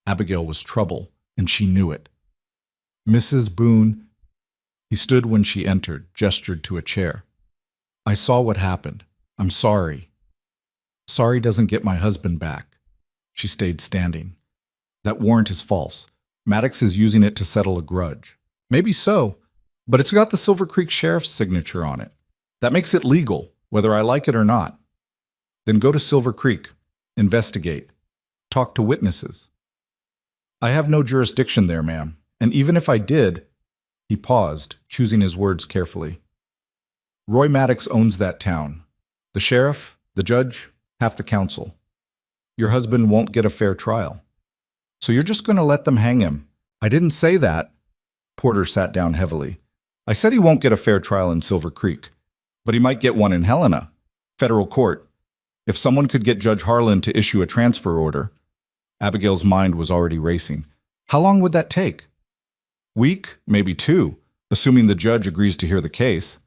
Abigail was trouble, and she knew it. "Mrs. Boone." He stood when she entered, gestured to a chair. "I saw what happened. I'm sorry." "Sorry doesn't get my husband back." She stayed standing. "That warrant is false. Maddox is using it to settle a grudge." "Maybe so, but it's got the Silver Creek Sheriff's signature on it. That makes it legal, whether I like it or not." "Then go to Silver Creek. Investigate. Talk to witnesses." "I have no jurisdiction there, ma'am. And even if I did—" He paused, choosing his words carefully. "Roy Maddox owns that town. The sheriff, the judge, half the council. Your husband won't get a fair trial. So you're just going to let them hang him." "I didn't say that." Porter sat down heavily. "I said he won't get a fair trial in Silver Creek, but he might get one in Helena, federal court. If someone could get Judge Harlan to issue a transfer order—" Abigail's mind was already racing. "How long would that take?" "Week, maybe 2, assuming the judge agrees to hear the case."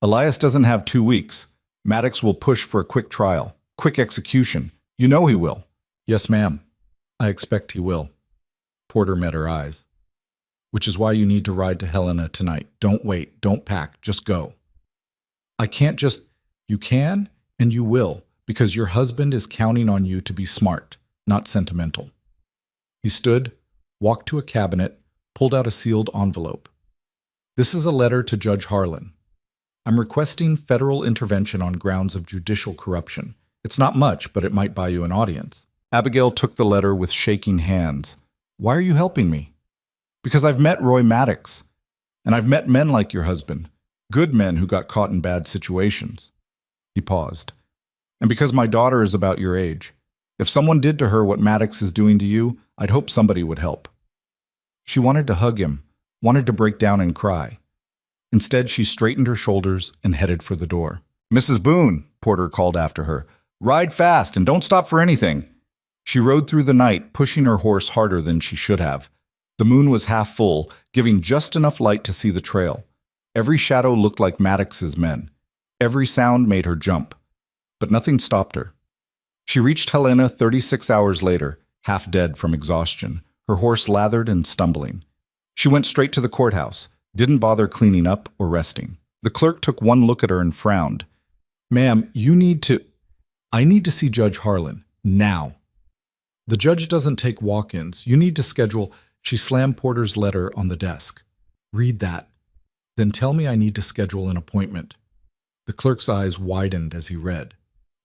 "Elias doesn't have 2 weeks. Maddox will push for a quick trial, quick execution. You know he will." "Yes, ma'am. I expect he will." Porter met her eyes. "Which is why you need to ride to Helena tonight. Don't wait. Don't pack. Just go." I can't just... You can, and you will, because your husband is counting on you to be smart, not sentimental. He stood, walked to a cabinet, pulled out a sealed envelope. This is a letter to Judge Harlan. I'm requesting federal intervention on grounds of judicial corruption. It's not much, but it might buy you an audience. Abigail took the letter with shaking hands. Why are you helping me? Because I've met Roy Maddox, and I've met men like your husband, good men who got caught in bad situations. He paused. And because my daughter is about your age, if someone did to her what Maddox is doing to you, I'd hope somebody would help. She wanted to hug him, wanted to break down and cry. Instead, she straightened her shoulders and headed for the door. Mrs. Boone, Porter called after her, ride fast and don't stop for anything. She rode through the night, pushing her horse harder than she should have. The moon was half full, giving just enough light to see the trail. Every shadow looked like Maddox's men. Every sound made her jump. But nothing stopped her. She reached Helena 36 hours later, half dead from exhaustion, her horse lathered and stumbling. She went straight to the courthouse, didn't bother cleaning up or resting. The clerk took one look at her and frowned. Ma'am, I need to see Judge Harlan, now. The judge doesn't take walk-ins. You need to schedule... She slammed Porter's letter on the desk. Read that. Then tell me I need to schedule an appointment. The clerk's eyes widened as he read.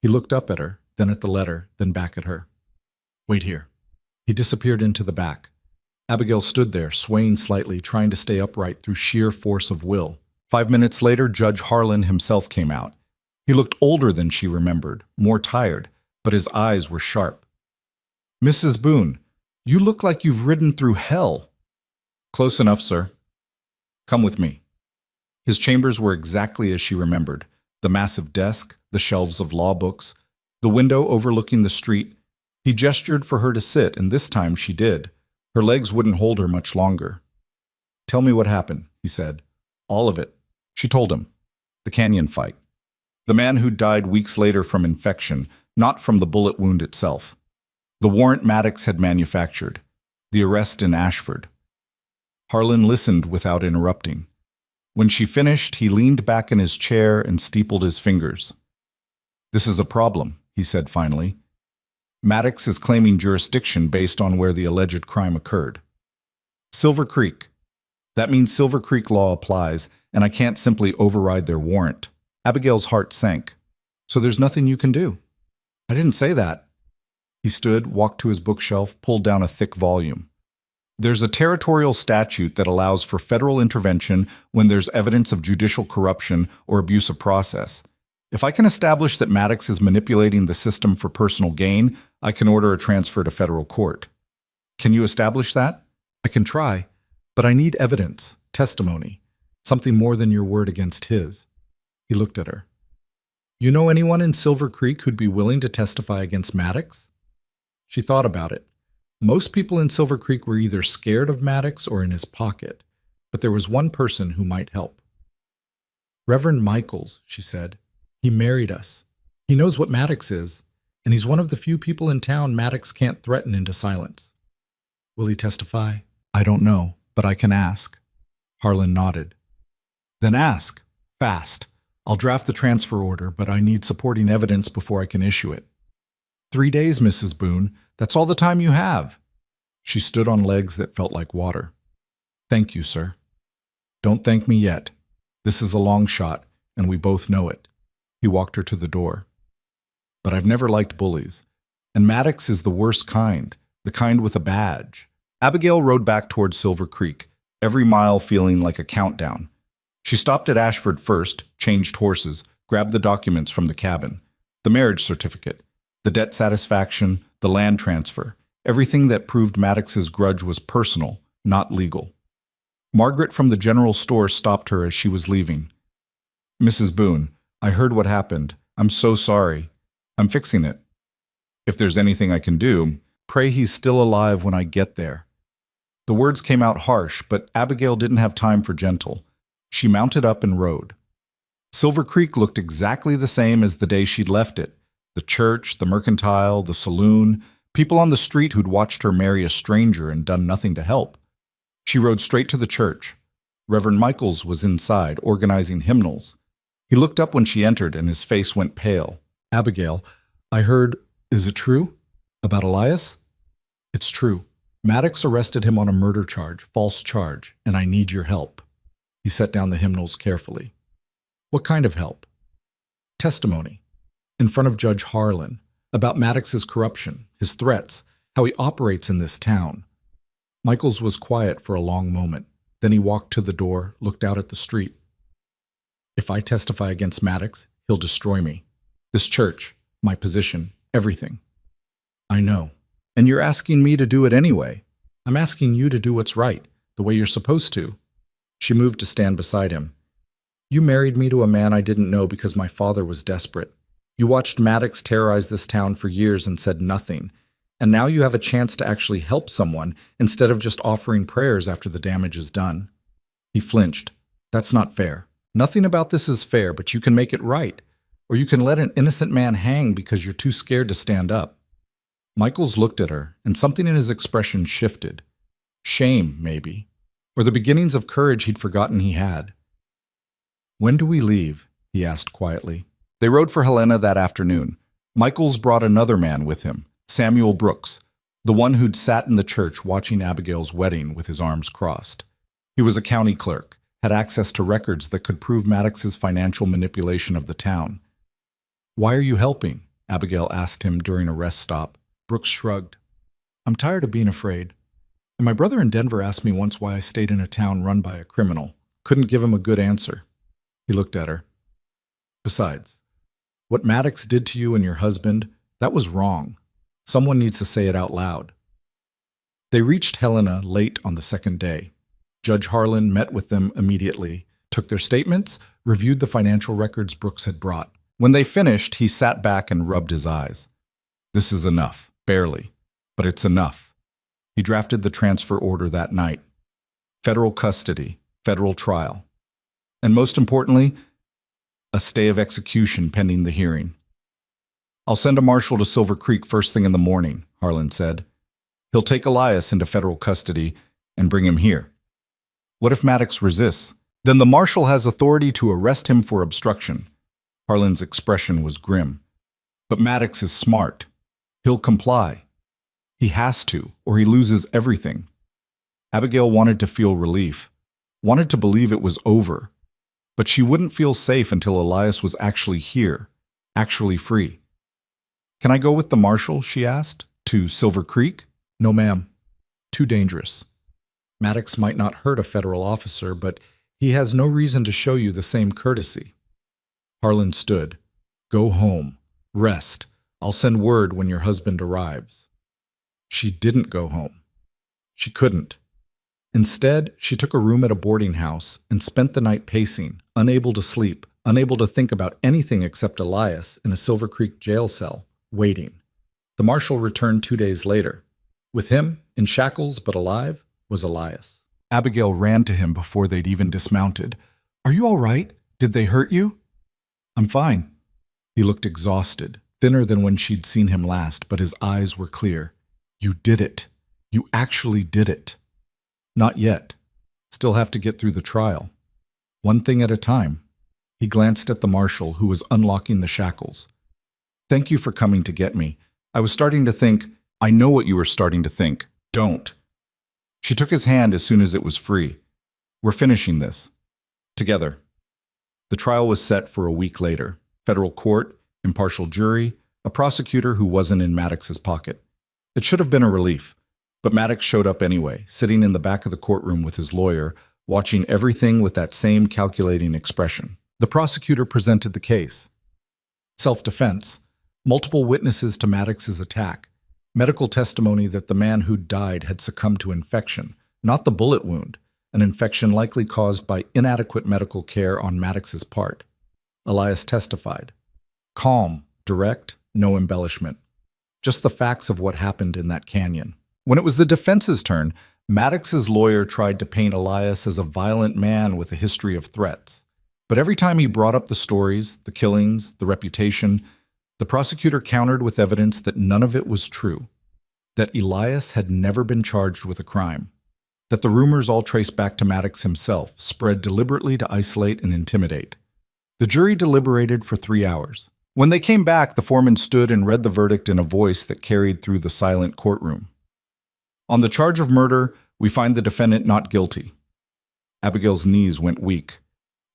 He looked up at her, then at the letter, then back at her. Wait here. He disappeared into the back. Abigail stood there, swaying slightly, trying to stay upright through sheer force of will. 5 minutes later, Judge Harlan himself came out. He looked older than she remembered, more tired, but his eyes were sharp. Mrs. Boone, you look like you've ridden through hell. Close enough, sir. Come with me. His chambers were exactly as she remembered. The massive desk, the shelves of law books, the window overlooking the street. He gestured for her to sit, and this time she did. Her legs wouldn't hold her much longer. Tell me what happened, he said. All of it. She told him. The canyon fight. The man who died weeks later from infection, not from the bullet wound itself. The warrant Maddox had manufactured. The arrest in Ashford. Harlan listened without interrupting. When she finished, he leaned back in his chair and steepled his fingers. This is a problem, he said finally. Maddox is claiming jurisdiction based on where the alleged crime occurred. Silver Creek. That means Silver Creek law applies, and I can't simply override their warrant. Abigail's heart sank. So there's nothing you can do. I didn't say that. He stood, walked to his bookshelf, pulled down a thick volume. There's a territorial statute that allows for federal intervention when there's evidence of judicial corruption or abuse of process. If I can establish that Maddox is manipulating the system for personal gain, I can order a transfer to federal court. Can you establish that? I can try, but I need evidence, testimony, something more than your word against his. He looked at her. You know anyone in Silver Creek who'd be willing to testify against Maddox? She thought about it. Most people in Silver Creek were either scared of Maddox or in his pocket, but there was one person who might help. Reverend Michaels, she said. He married us. He knows what Maddox is, and he's one of the few people in town Maddox can't threaten into silence. Will he testify? I don't know, but I can ask. Harlan nodded. Then ask. Fast. I'll draft the transfer order, but I need supporting evidence before I can issue it. 3 days, Mrs. Boone. That's all the time you have. She stood on legs that felt like water. Thank you, sir. Don't thank me yet. This is a long shot, and we both know it. He walked her to the door. But I've never liked bullies. And Maddox is the worst kind, the kind with a badge. Abigail rode back toward Silver Creek, every mile feeling like a countdown. She stopped at Ashford first, changed horses, grabbed the documents from the cabin. The marriage certificate, the debt satisfaction, the land transfer. Everything that proved Maddox's grudge was personal, not legal. Margaret from the general store stopped her as she was leaving. Mrs. Boone, I heard what happened. I'm so sorry. I'm fixing it. If there's anything I can do, pray he's still alive when I get there. The words came out harsh, but Abigail didn't have time for gentle. She mounted up and rode. Silver Creek looked exactly the same as the day she'd left it. The church, the mercantile, the saloon, people on the street who'd watched her marry a stranger and done nothing to help. She rode straight to the church. Reverend Michaels was inside, organizing hymnals. He looked up when she entered, and his face went pale. "Abigail, I heard, is it true? About Elias?" "It's true. Maddox arrested him on a murder charge, false charge, and I need your help." He set down the hymnals carefully. "What kind of help?" "Testimony. In front of Judge Harlan. About Maddox's corruption, his threats, how he operates in this town." Michaels was quiet for a long moment. Then he walked to the door, looked out at the street. "If I testify against Maddox, he'll destroy me. This church, my position, everything." "I know. And you're asking me to do it anyway. I'm asking you to do what's right, the way you're supposed to." She moved to stand beside him. "You married me to a man I didn't know because my father was desperate. You watched Maddox terrorize this town for years and said nothing. And now you have a chance to actually help someone instead of just offering prayers after the damage is done." He flinched. "That's not fair. Nothing about this is fair, but you can make it right. Or you can let an innocent man hang because you're too scared to stand up." Michaels looked at her, and something in his expression shifted. Shame, maybe, or the beginnings of courage he'd forgotten he had. "When do we leave?" he asked quietly. They rode for Helena that afternoon. Michaels brought another man with him, Samuel Brooks, the one who'd sat in the church watching Abigail's wedding with his arms crossed. He was a county clerk, had access to records that could prove Maddox's financial manipulation of the town. "Why are you helping?" Abigail asked him during a rest stop. Brooks shrugged. "I'm tired of being afraid. And my brother in Denver asked me once why I stayed in a town run by a criminal. Couldn't give him a good answer." He looked at her. "Besides, what Maddox did to you and your husband, that was wrong. Someone needs to say it out loud." They reached Helena late on the second day. Judge Harlan met with them immediately, took their statements, reviewed the financial records Brooks had brought. When they finished, he sat back and rubbed his eyes. "This is enough. Barely. But it's enough." He drafted the transfer order that night. Federal custody, federal trial. And most importantly, a stay of execution pending the hearing. "I'll send a marshal to Silver Creek first thing in the morning," Harlan said. "He'll take Elias into federal custody and bring him here. What if Maddox resists? Then the marshal has authority to arrest him for obstruction." Harlan's expression was grim. "But Maddox is smart. He'll comply. He has to, or he loses everything." Abigail wanted to feel relief, wanted to believe it was over, but she wouldn't feel safe until Elias was actually here, actually free. "Can I go with the marshal?" she asked. "To Silver Creek?" "No, ma'am. Too dangerous. Maddox might not hurt a federal officer, but he has no reason to show you the same courtesy." Harlan stood. "Go home. Rest. I'll send word when your husband arrives." She didn't go home. She couldn't. Instead, she took a room at a boarding house and spent the night pacing, unable to sleep, unable to think about anything except Elias in a Silver Creek jail cell, waiting. The marshal returned 2 days later. With him, in shackles but alive, was Elias. Abigail ran to him before they'd even dismounted. "Are you all right? Did they hurt you?" "I'm fine." He looked exhausted, thinner than when she'd seen him last, but his eyes were clear. "You did it. You actually did it." "Not yet. Still have to get through the trial. One thing at a time." He glanced at the marshal, who was unlocking the shackles. "Thank you for coming to get me. I was starting to think, I know what you were starting to think. Don't." She took his hand as soon as it was free. "We're finishing this. Together." The trial was set for a week later. Federal court, impartial jury, a prosecutor who wasn't in Maddox's pocket. It should have been a relief. But Maddox showed up anyway, sitting in the back of the courtroom with his lawyer, watching everything with that same calculating expression. The prosecutor presented the case. Self-defense, multiple witnesses to Maddox's attack, medical testimony that the man who'd died had succumbed to infection, not the bullet wound, an infection likely caused by inadequate medical care on Maddox's part. Elias testified. Calm, direct, no embellishment. Just the facts of what happened in that canyon. When it was the defense's turn, Maddox's lawyer tried to paint Elias as a violent man with a history of threats. But every time he brought up the stories, the killings, the reputation, the prosecutor countered with evidence that none of it was true, that Elias had never been charged with a crime, that the rumors all traced back to Maddox himself, spread deliberately to isolate and intimidate. The jury deliberated for 3 hours. When they came back, the foreman stood and read the verdict in a voice that carried through the silent courtroom. On the charge of murder, we find the defendant not guilty. Abigail's knees went weak.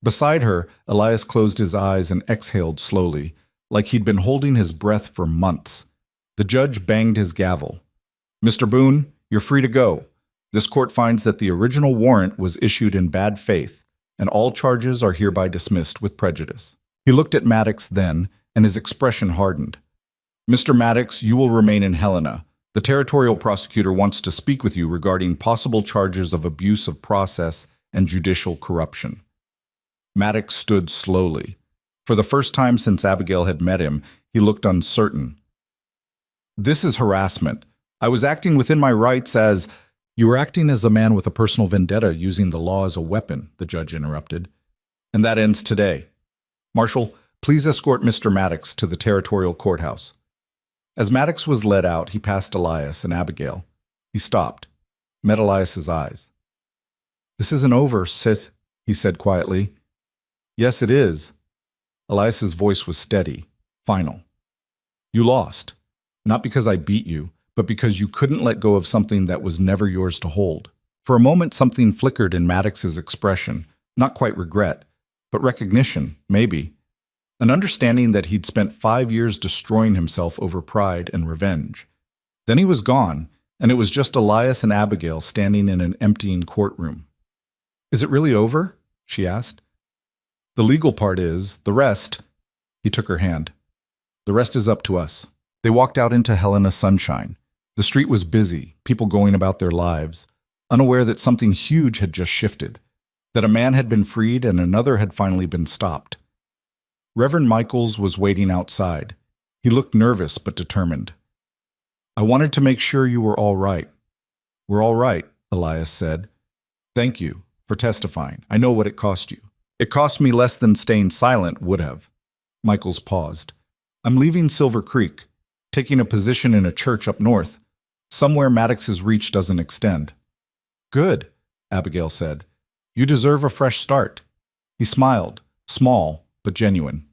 Beside her, Elias closed his eyes and exhaled slowly, like he'd been holding his breath for months. The judge banged his gavel. "Mr. Boone, you're free to go. This court finds that the original warrant was issued in bad faith, and all charges are hereby dismissed with prejudice." He looked at Maddox then, and his expression hardened. "Mr. Maddox, you will remain in Helena. The territorial prosecutor wants to speak with you regarding possible charges of abuse of process and judicial corruption." Maddox stood slowly. For the first time since Abigail had met him, he looked uncertain. "This is harassment. I was acting within my rights as—" "You were acting as a man with a personal vendetta using the law as a weapon," the judge interrupted. "And that ends today. Marshal, please escort Mr. Maddox to the territorial courthouse." As Maddox was led out, he passed Elias and Abigail. He stopped, met Elias's eyes. "This isn't over, Sis," he said quietly. "Yes, it is." Elias's voice was steady, final. "You lost, not because I beat you, but because you couldn't let go of something that was never yours to hold." For a moment, something flickered in Maddox's expression, not quite regret, but recognition, maybe. An understanding that he'd spent 5 years destroying himself over pride and revenge. Then he was gone, and it was just Elias and Abigail standing in an emptying courtroom. "Is it really over?" she asked. "The legal part is. The rest—" He took her hand. "The rest is up to us." They walked out into Helena's sunshine. The street was busy, people going about their lives, unaware that something huge had just shifted, that a man had been freed and another had finally been stopped. Reverend Michaels was waiting outside. He looked nervous but determined. "I wanted to make sure you were all right." "We're all right," Elias said. "Thank you for testifying. I know what it cost you." "It cost me less than staying silent would have." Michaels paused. "I'm leaving Silver Creek, taking a position in a church up north, somewhere Maddox's reach doesn't extend." "Good," Abigail said. "You deserve a fresh start." He smiled, small but genuine.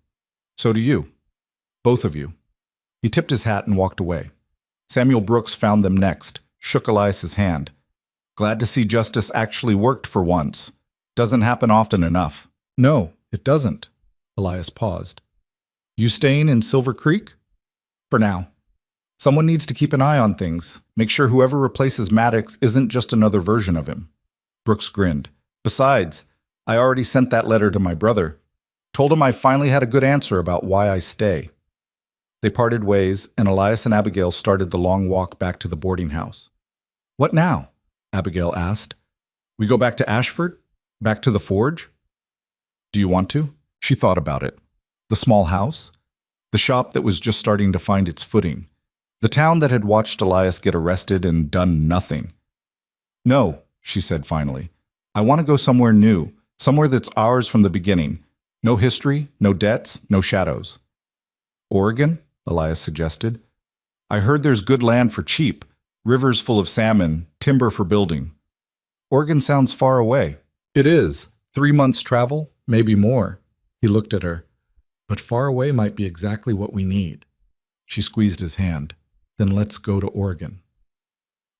"So do you. Both of you." He tipped his hat and walked away. Samuel Brooks found them next, shook Elias's hand. "Glad to see justice actually worked for once. Doesn't happen often enough." "No, it doesn't." Elias paused. "You staying in Silver Creek?" "For now. Someone needs to keep an eye on things. Make sure whoever replaces Maddox isn't just another version of him." Brooks grinned. "Besides, I already sent that letter to my brother. Told him I finally had a good answer about why I stay." They parted ways, and Elias and Abigail started the long walk back to the boarding house. "What now?" Abigail asked. "We go back to Ashford? Back to the forge?" "Do you want to?" She thought about it. The small house? The shop that was just starting to find its footing? The town that had watched Elias get arrested and done nothing? "No," she said finally. "I want to go somewhere new, somewhere that's ours from the beginning. No history, no debts, no shadows." "Oregon?" Elias suggested. "I heard there's good land for cheap, rivers full of salmon, timber for building." "Oregon sounds far away." "It is. 3 months' travel, maybe more." He looked at her. "But far away might be exactly what we need." She squeezed his hand. "Then let's go to Oregon."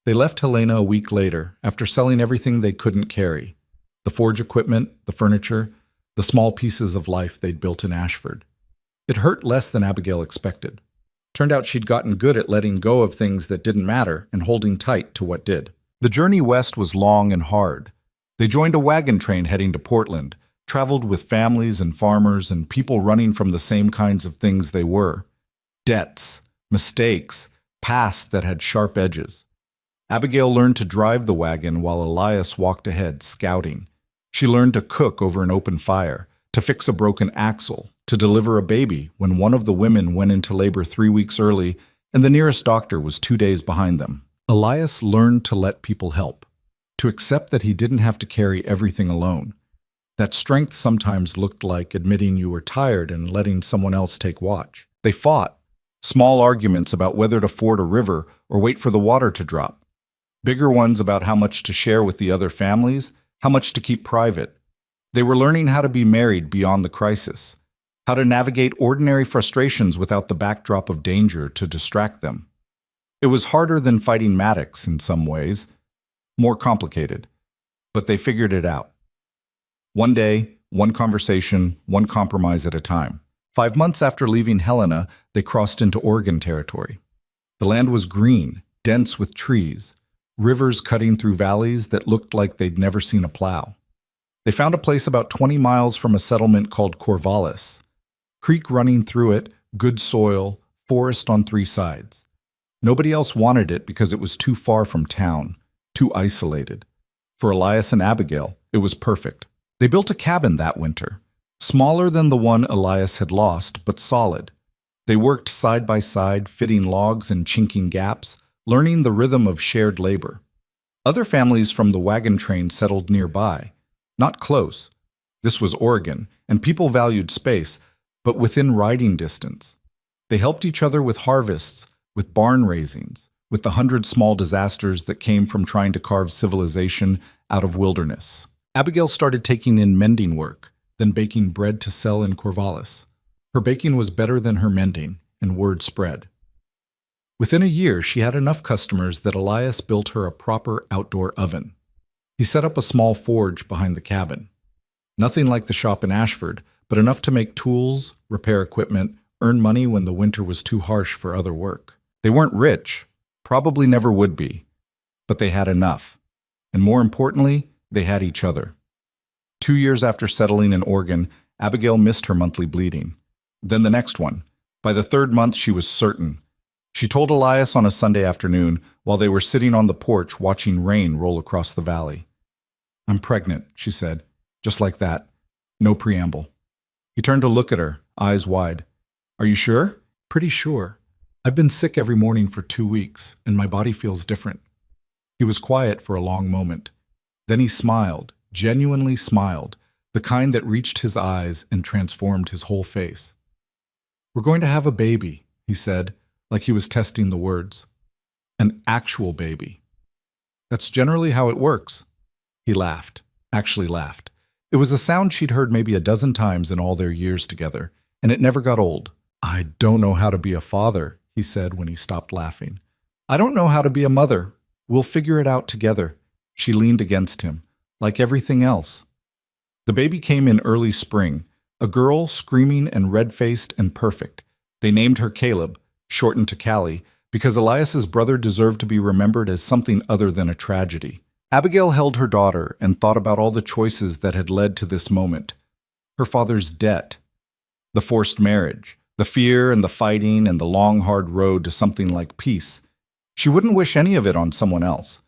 They left Helena a week later, after selling everything they couldn't carry. The forge equipment, the furniture, the small pieces of life they'd built in Ashford. It hurt less than Abigail expected. Turned out she'd gotten good at letting go of things that didn't matter and holding tight to what did. The journey west was long and hard. They joined a wagon train heading to Portland, traveled with families and farmers and people running from the same kinds of things they were. Debts, mistakes, pasts that had sharp edges. Abigail learned to drive the wagon while Elias walked ahead, scouting. She learned to cook over an open fire, to fix a broken axle, to deliver a baby when one of the women went into labor 3 weeks early and the nearest doctor was 2 days behind them. Elias learned to let people help, to accept that he didn't have to carry everything alone. That strength sometimes looked like admitting you were tired and letting someone else take watch. They fought, small arguments about whether to ford a river or wait for the water to drop. Bigger ones about how much to share with the other families, how much to keep private. They were learning how to be married beyond the crisis, how to navigate ordinary frustrations without the backdrop of danger to distract them. It was harder than fighting Maddox in some ways, more complicated, but they figured it out. One day, one conversation, one compromise at a time. 5 months after leaving Helena, they crossed into Oregon territory. The land was green, dense with trees, rivers cutting through valleys that looked like they'd never seen a plow. They found a place about 20 miles from a settlement called Corvallis. Creek running through it, good soil, forest on 3 sides. Nobody else wanted it because it was too far from town, too isolated. For Elias and Abigail, it was perfect. They built a cabin that winter, smaller than the one Elias had lost, but solid. They worked side by side, fitting logs and chinking gaps, learning the rhythm of shared labor. Other families from the wagon train settled nearby, not close. This was Oregon, and people valued space, but within riding distance. They helped each other with harvests, with barn raisings, with the 100 small disasters that came from trying to carve civilization out of wilderness. Abigail started taking in mending work, then baking bread to sell in Corvallis. Her baking was better than her mending, and word spread. Within a year, she had enough customers that Elias built her a proper outdoor oven. He set up a small forge behind the cabin. Nothing like the shop in Ashford, but enough to make tools, repair equipment, earn money when the winter was too harsh for other work. They weren't rich, probably never would be, but they had enough. And more importantly, they had each other. 2 years after settling in Oregon, Abigail missed her monthly bleeding. Then the next one. By the 3rd month, she was certain. She told Elias on a Sunday afternoon while they were sitting on the porch watching rain roll across the valley. "I'm pregnant," she said, just like that. No preamble. He turned to look at her, eyes wide. "Are you sure?" "Pretty sure. I've been sick every morning for 2 weeks, and my body feels different." He was quiet for a long moment. Then he smiled, genuinely smiled, the kind that reached his eyes and transformed his whole face. "We're going to have a baby," he said, like he was testing the words. "An actual baby. That's generally how it works." He laughed, actually laughed. It was a sound she'd heard maybe a dozen times in all their years together, and it never got old. "I don't know how to be a father," he said when he stopped laughing. "I don't know how to be a mother. We'll figure it out together." She leaned against him, like everything else. The baby came in early spring, a girl screaming and red-faced and perfect. They named her Caleb, shortened to Callie, because Elias's brother deserved to be remembered as something other than a tragedy. Abigail held her daughter and thought about all the choices that had led to this moment. Her father's debt, the forced marriage, the fear and the fighting and the long, hard road to something like peace. She wouldn't wish any of it on someone else,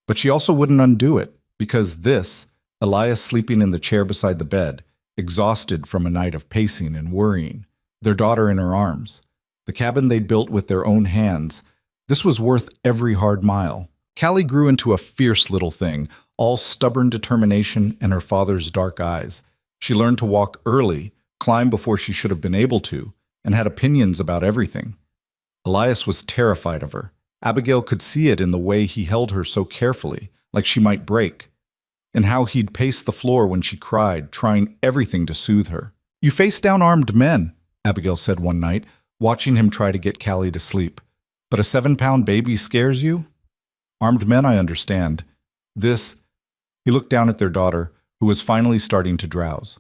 but she also wouldn't undo it, because this, Elias sleeping in the chair beside the bed, exhausted from a night of pacing and worrying, their daughter in her arms, the cabin they'd built with their own hands, this was worth every hard mile. Callie grew into a fierce little thing, all stubborn determination and her father's dark eyes. She learned to walk early, climb before she should have been able to, and had opinions about everything. Elias was terrified of her. Abigail could see it in the way he held her so carefully, like she might break, and how he'd pace the floor when she cried, trying everything to soothe her. "You face down armed men," Abigail said one night, watching him try to get Callie to sleep. "But a 7-pound baby scares you?" "Armed men, I understand. This," he looked down at their daughter, who was finally starting to drowse.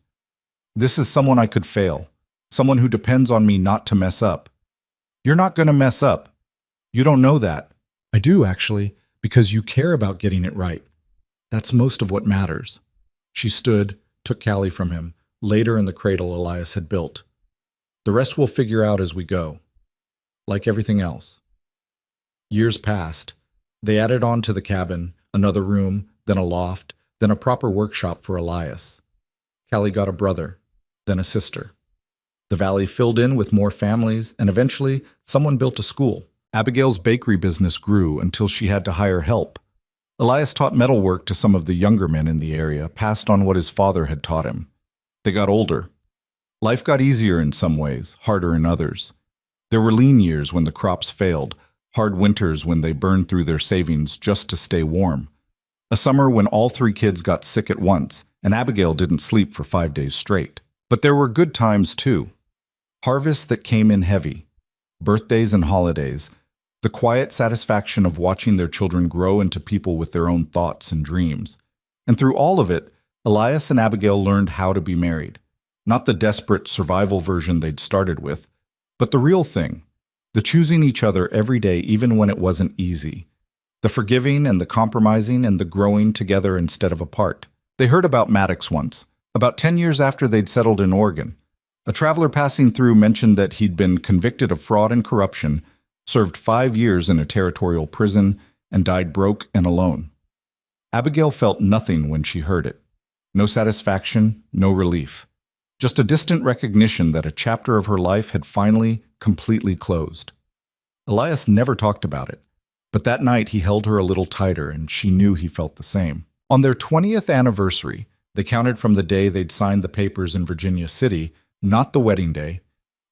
"This is someone I could fail, someone who depends on me not to mess up." "You're not going to mess up. You don't know that." "I do, actually, because you care about getting it right. That's most of what matters." She stood, took Callie from him, laid her in the cradle Elias had built. "The rest we'll figure out as we go, like everything else." Years passed. They added on to the cabin, another room, then a loft, then a proper workshop for Elias. Callie got a brother, then a sister. The valley filled in with more families, and eventually someone built a school. Abigail's bakery business grew until she had to hire help. Elias taught metalwork to some of the younger men in the area, passed on what his father had taught him. They got older. Life got easier in some ways, harder in others. There were lean years when the crops failed, hard winters when they burned through their savings just to stay warm. A summer when all 3 kids got sick at once, and Abigail didn't sleep for 5 days straight. But there were good times too. Harvests that came in heavy, birthdays and holidays, the quiet satisfaction of watching their children grow into people with their own thoughts and dreams. And through all of it, Elias and Abigail learned how to be married. Not the desperate survival version they'd started with, but the real thing, the choosing each other every day even when it wasn't easy, the forgiving and the compromising and the growing together instead of apart. They heard about Maddox once, about 10 years after they'd settled in Oregon. A traveler passing through mentioned that he'd been convicted of fraud and corruption, served 5 years in a territorial prison, and died broke and alone. Abigail felt nothing when she heard it. No satisfaction, no relief. Just a distant recognition that a chapter of her life had finally, completely closed. Elias never talked about it, but that night he held her a little tighter and she knew he felt the same. On their 20th anniversary, they counted from the day they'd signed the papers in Virginia City, not the wedding day.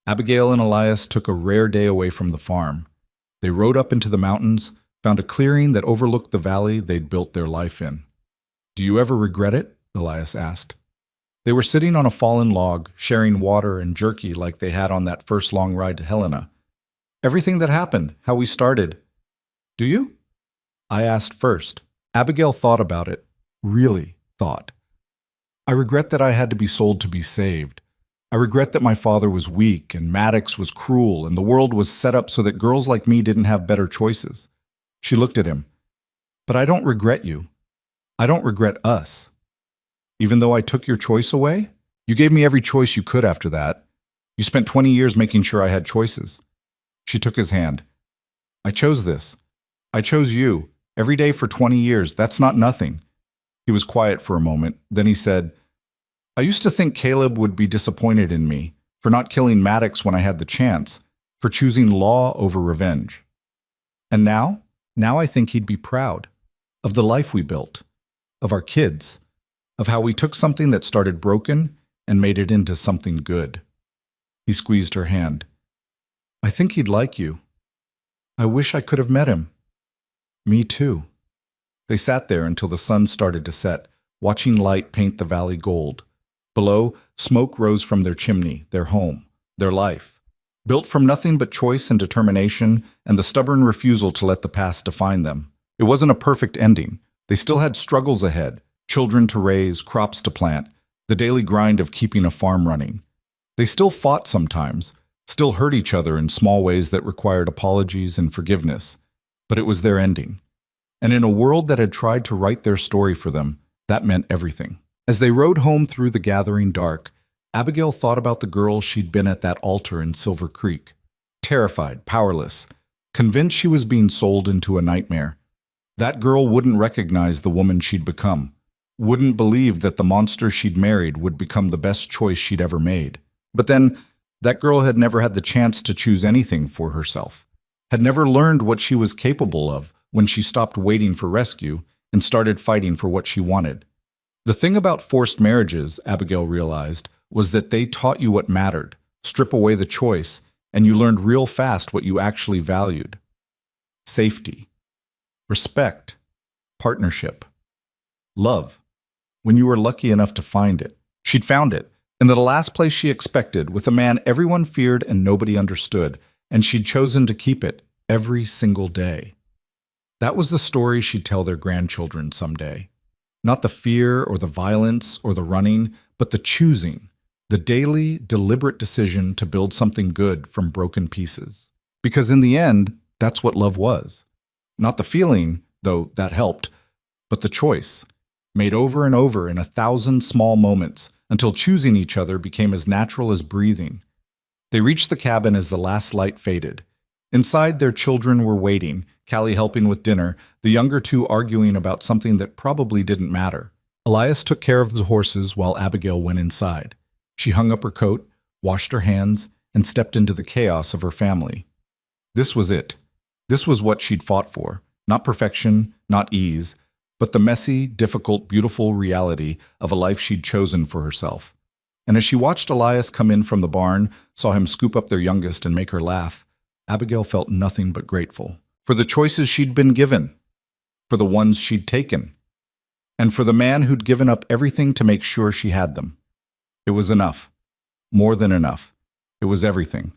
Abigail and Elias took a rare day away from the farm. They rode up into the mountains, found a clearing that overlooked the valley they'd built their life in. "Do you ever regret it?" Elias asked. They were sitting on a fallen log, sharing water and jerky like they had on that first long ride to Helena. "Everything that happened, how we started." "Do you?" I asked first. Abigail thought about it, really thought. "I regret that I had to be sold to be saved. I regret that my father was weak and Maddox was cruel and the world was set up so that girls like me didn't have better choices." She looked at him. "But I don't regret you. I don't regret us. Even though I took your choice away, you gave me every choice you could after that. You spent 20 years making sure I had choices." She took his hand. "I chose this. I chose you. Every day for 20 years. That's not nothing." He was quiet for a moment. Then he said, "I used to think Caleb would be disappointed in me for not killing Maddox when I had the chance, for choosing law over revenge. And now I think he'd be proud of the life we built, of our kids, of how we took something that started broken and made it into something good." He squeezed her hand. "I think he'd like you. I wish I could have met him." "Me too." They sat there until the sun started to set, watching light paint the valley gold. Below, smoke rose from their chimney, their home, their life, built from nothing but choice and determination and the stubborn refusal to let the past define them. It wasn't a perfect ending. They still had struggles ahead, children to raise, crops to plant, the daily grind of keeping a farm running. They still fought sometimes, still hurt each other in small ways that required apologies and forgiveness, but it was their ending. And in a world that had tried to write their story for them, that meant everything. As they rode home through the gathering dark, Abigail thought about the girl she'd been at that altar in Silver Creek. Terrified, powerless, convinced she was being sold into a nightmare. That girl wouldn't recognize the woman she'd become, wouldn't believe that the monster she'd married would become the best choice she'd ever made. But then, that girl had never had the chance to choose anything for herself, had never learned what she was capable of when she stopped waiting for rescue and started fighting for what she wanted. The thing about forced marriages, Abigail realized, was that they taught you what mattered, strip away the choice, and you learned real fast what you actually valued. Safety, respect, partnership, love, when you were lucky enough to find it. She'd found it, in the last place she expected, with a man everyone feared and nobody understood, and she'd chosen to keep it every single day. That was the story she'd tell their grandchildren someday. Not the fear or the violence or the running, but the choosing, the daily, deliberate decision to build something good from broken pieces. Because in the end, that's what love was. Not the feeling, though that helped, but the choice, made over and over in 1,000 small moments, until choosing each other became as natural as breathing. They reached the cabin as the last light faded. Inside, their children were waiting, Callie helping with dinner, the younger two arguing about something that probably didn't matter. Elias took care of the horses while Abigail went inside. She hung up her coat, washed her hands, and stepped into the chaos of her family. This was it. This was what she'd fought for. Not perfection, not ease, but the messy, difficult, beautiful reality of a life she'd chosen for herself. And as she watched Elias come in from the barn, saw him scoop up their youngest and make her laugh, Abigail felt nothing but grateful. For the choices she'd been given, for the ones she'd taken, and for the man who'd given up everything to make sure she had them. It was enough, more than enough. It was everything.